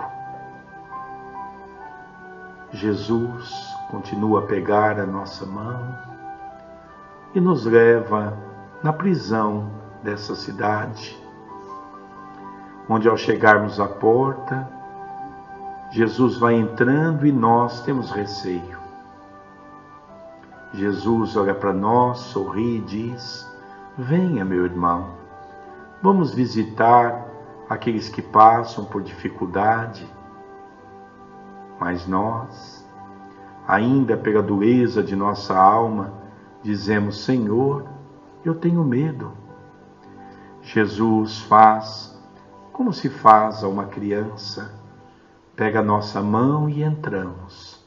Jesus continua a pegar a nossa mão e nos leva na prisão dessa cidade, onde ao chegarmos à porta, Jesus vai entrando e nós temos receio. Jesus olha para nós, sorri e diz: venha, meu irmão, vamos visitar aqueles que passam por dificuldade. Mas nós, ainda pela dureza de nossa alma, dizemos: Senhor, eu tenho medo. Jesus faz como se faz a uma criança, pega a nossa mão e entramos.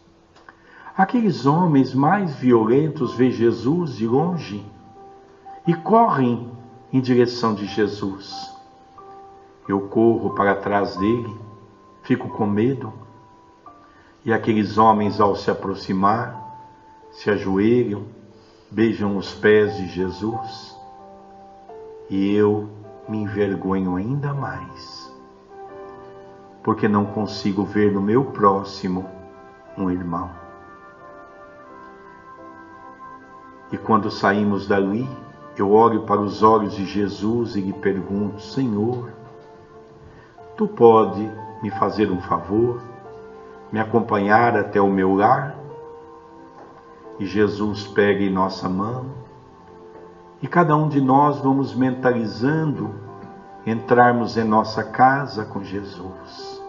Aqueles homens mais violentos veem Jesus de longe e correm em direção de Jesus. Eu corro para trás dele, fico com medo, e aqueles homens, ao se aproximar, se ajoelham, beijam os pés de Jesus, e eu me envergonho ainda mais, porque não consigo ver no meu próximo um irmão. E quando saímos dali, eu olho para os olhos de Jesus e lhe pergunto: Senhor, tu pode me fazer um favor, me acompanhar até o meu lar? e Jesus pega em nossa mão, e cada um de nós vamos mentalizando entrarmos em nossa casa com Jesus.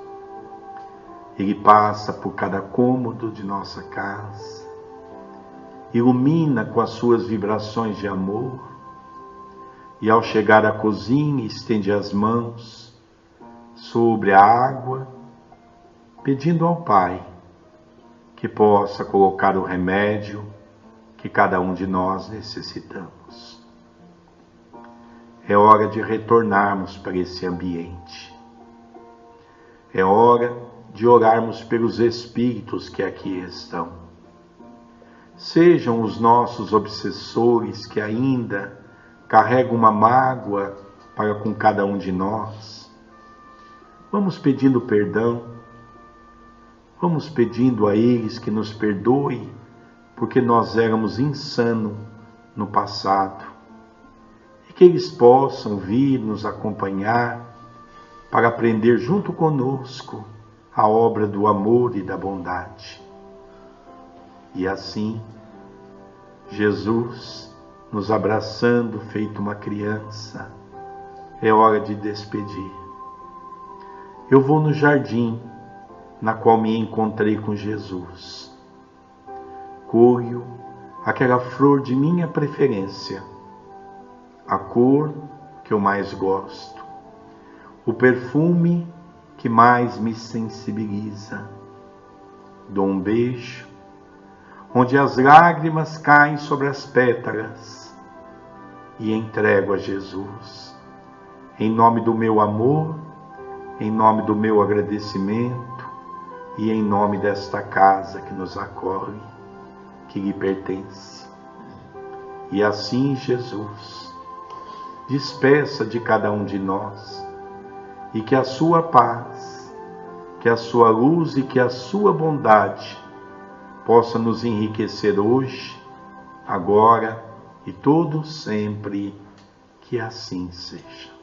Ele passa por cada cômodo de nossa casa, ilumina com as suas vibrações de amor, e ao chegar à cozinha estende as mãos sobre a água, pedindo ao Pai que possa colocar o remédio que cada um de nós necessitamos. É hora de retornarmos para esse ambiente. É hora de orarmos pelos espíritos que aqui estão. Sejam os nossos obsessores que ainda carregam uma mágoa para com cada um de nós. Vamos pedindo perdão. Vamos pedindo a eles que nos perdoem, porque nós éramos insanos no passado. E que eles possam vir nos acompanhar para aprender junto conosco a obra do amor e da bondade. E assim, Jesus nos abraçando feito uma criança, é hora de despedir. Eu vou no jardim na qual me encontrei com Jesus. Colho aquela flor de minha preferência, a cor que eu mais gosto, o perfume que mais me sensibiliza. Dou um beijo, onde as lágrimas caem sobre as pétalas, e entrego a Jesus, em nome do meu amor, em nome do meu agradecimento, e em nome desta casa que nos acolhe, que lhe pertence. E assim, Jesus, despeça de cada um de nós, e que a sua paz, que a sua luz e que a sua bondade possa nos enriquecer hoje, agora e todo sempre, que assim seja.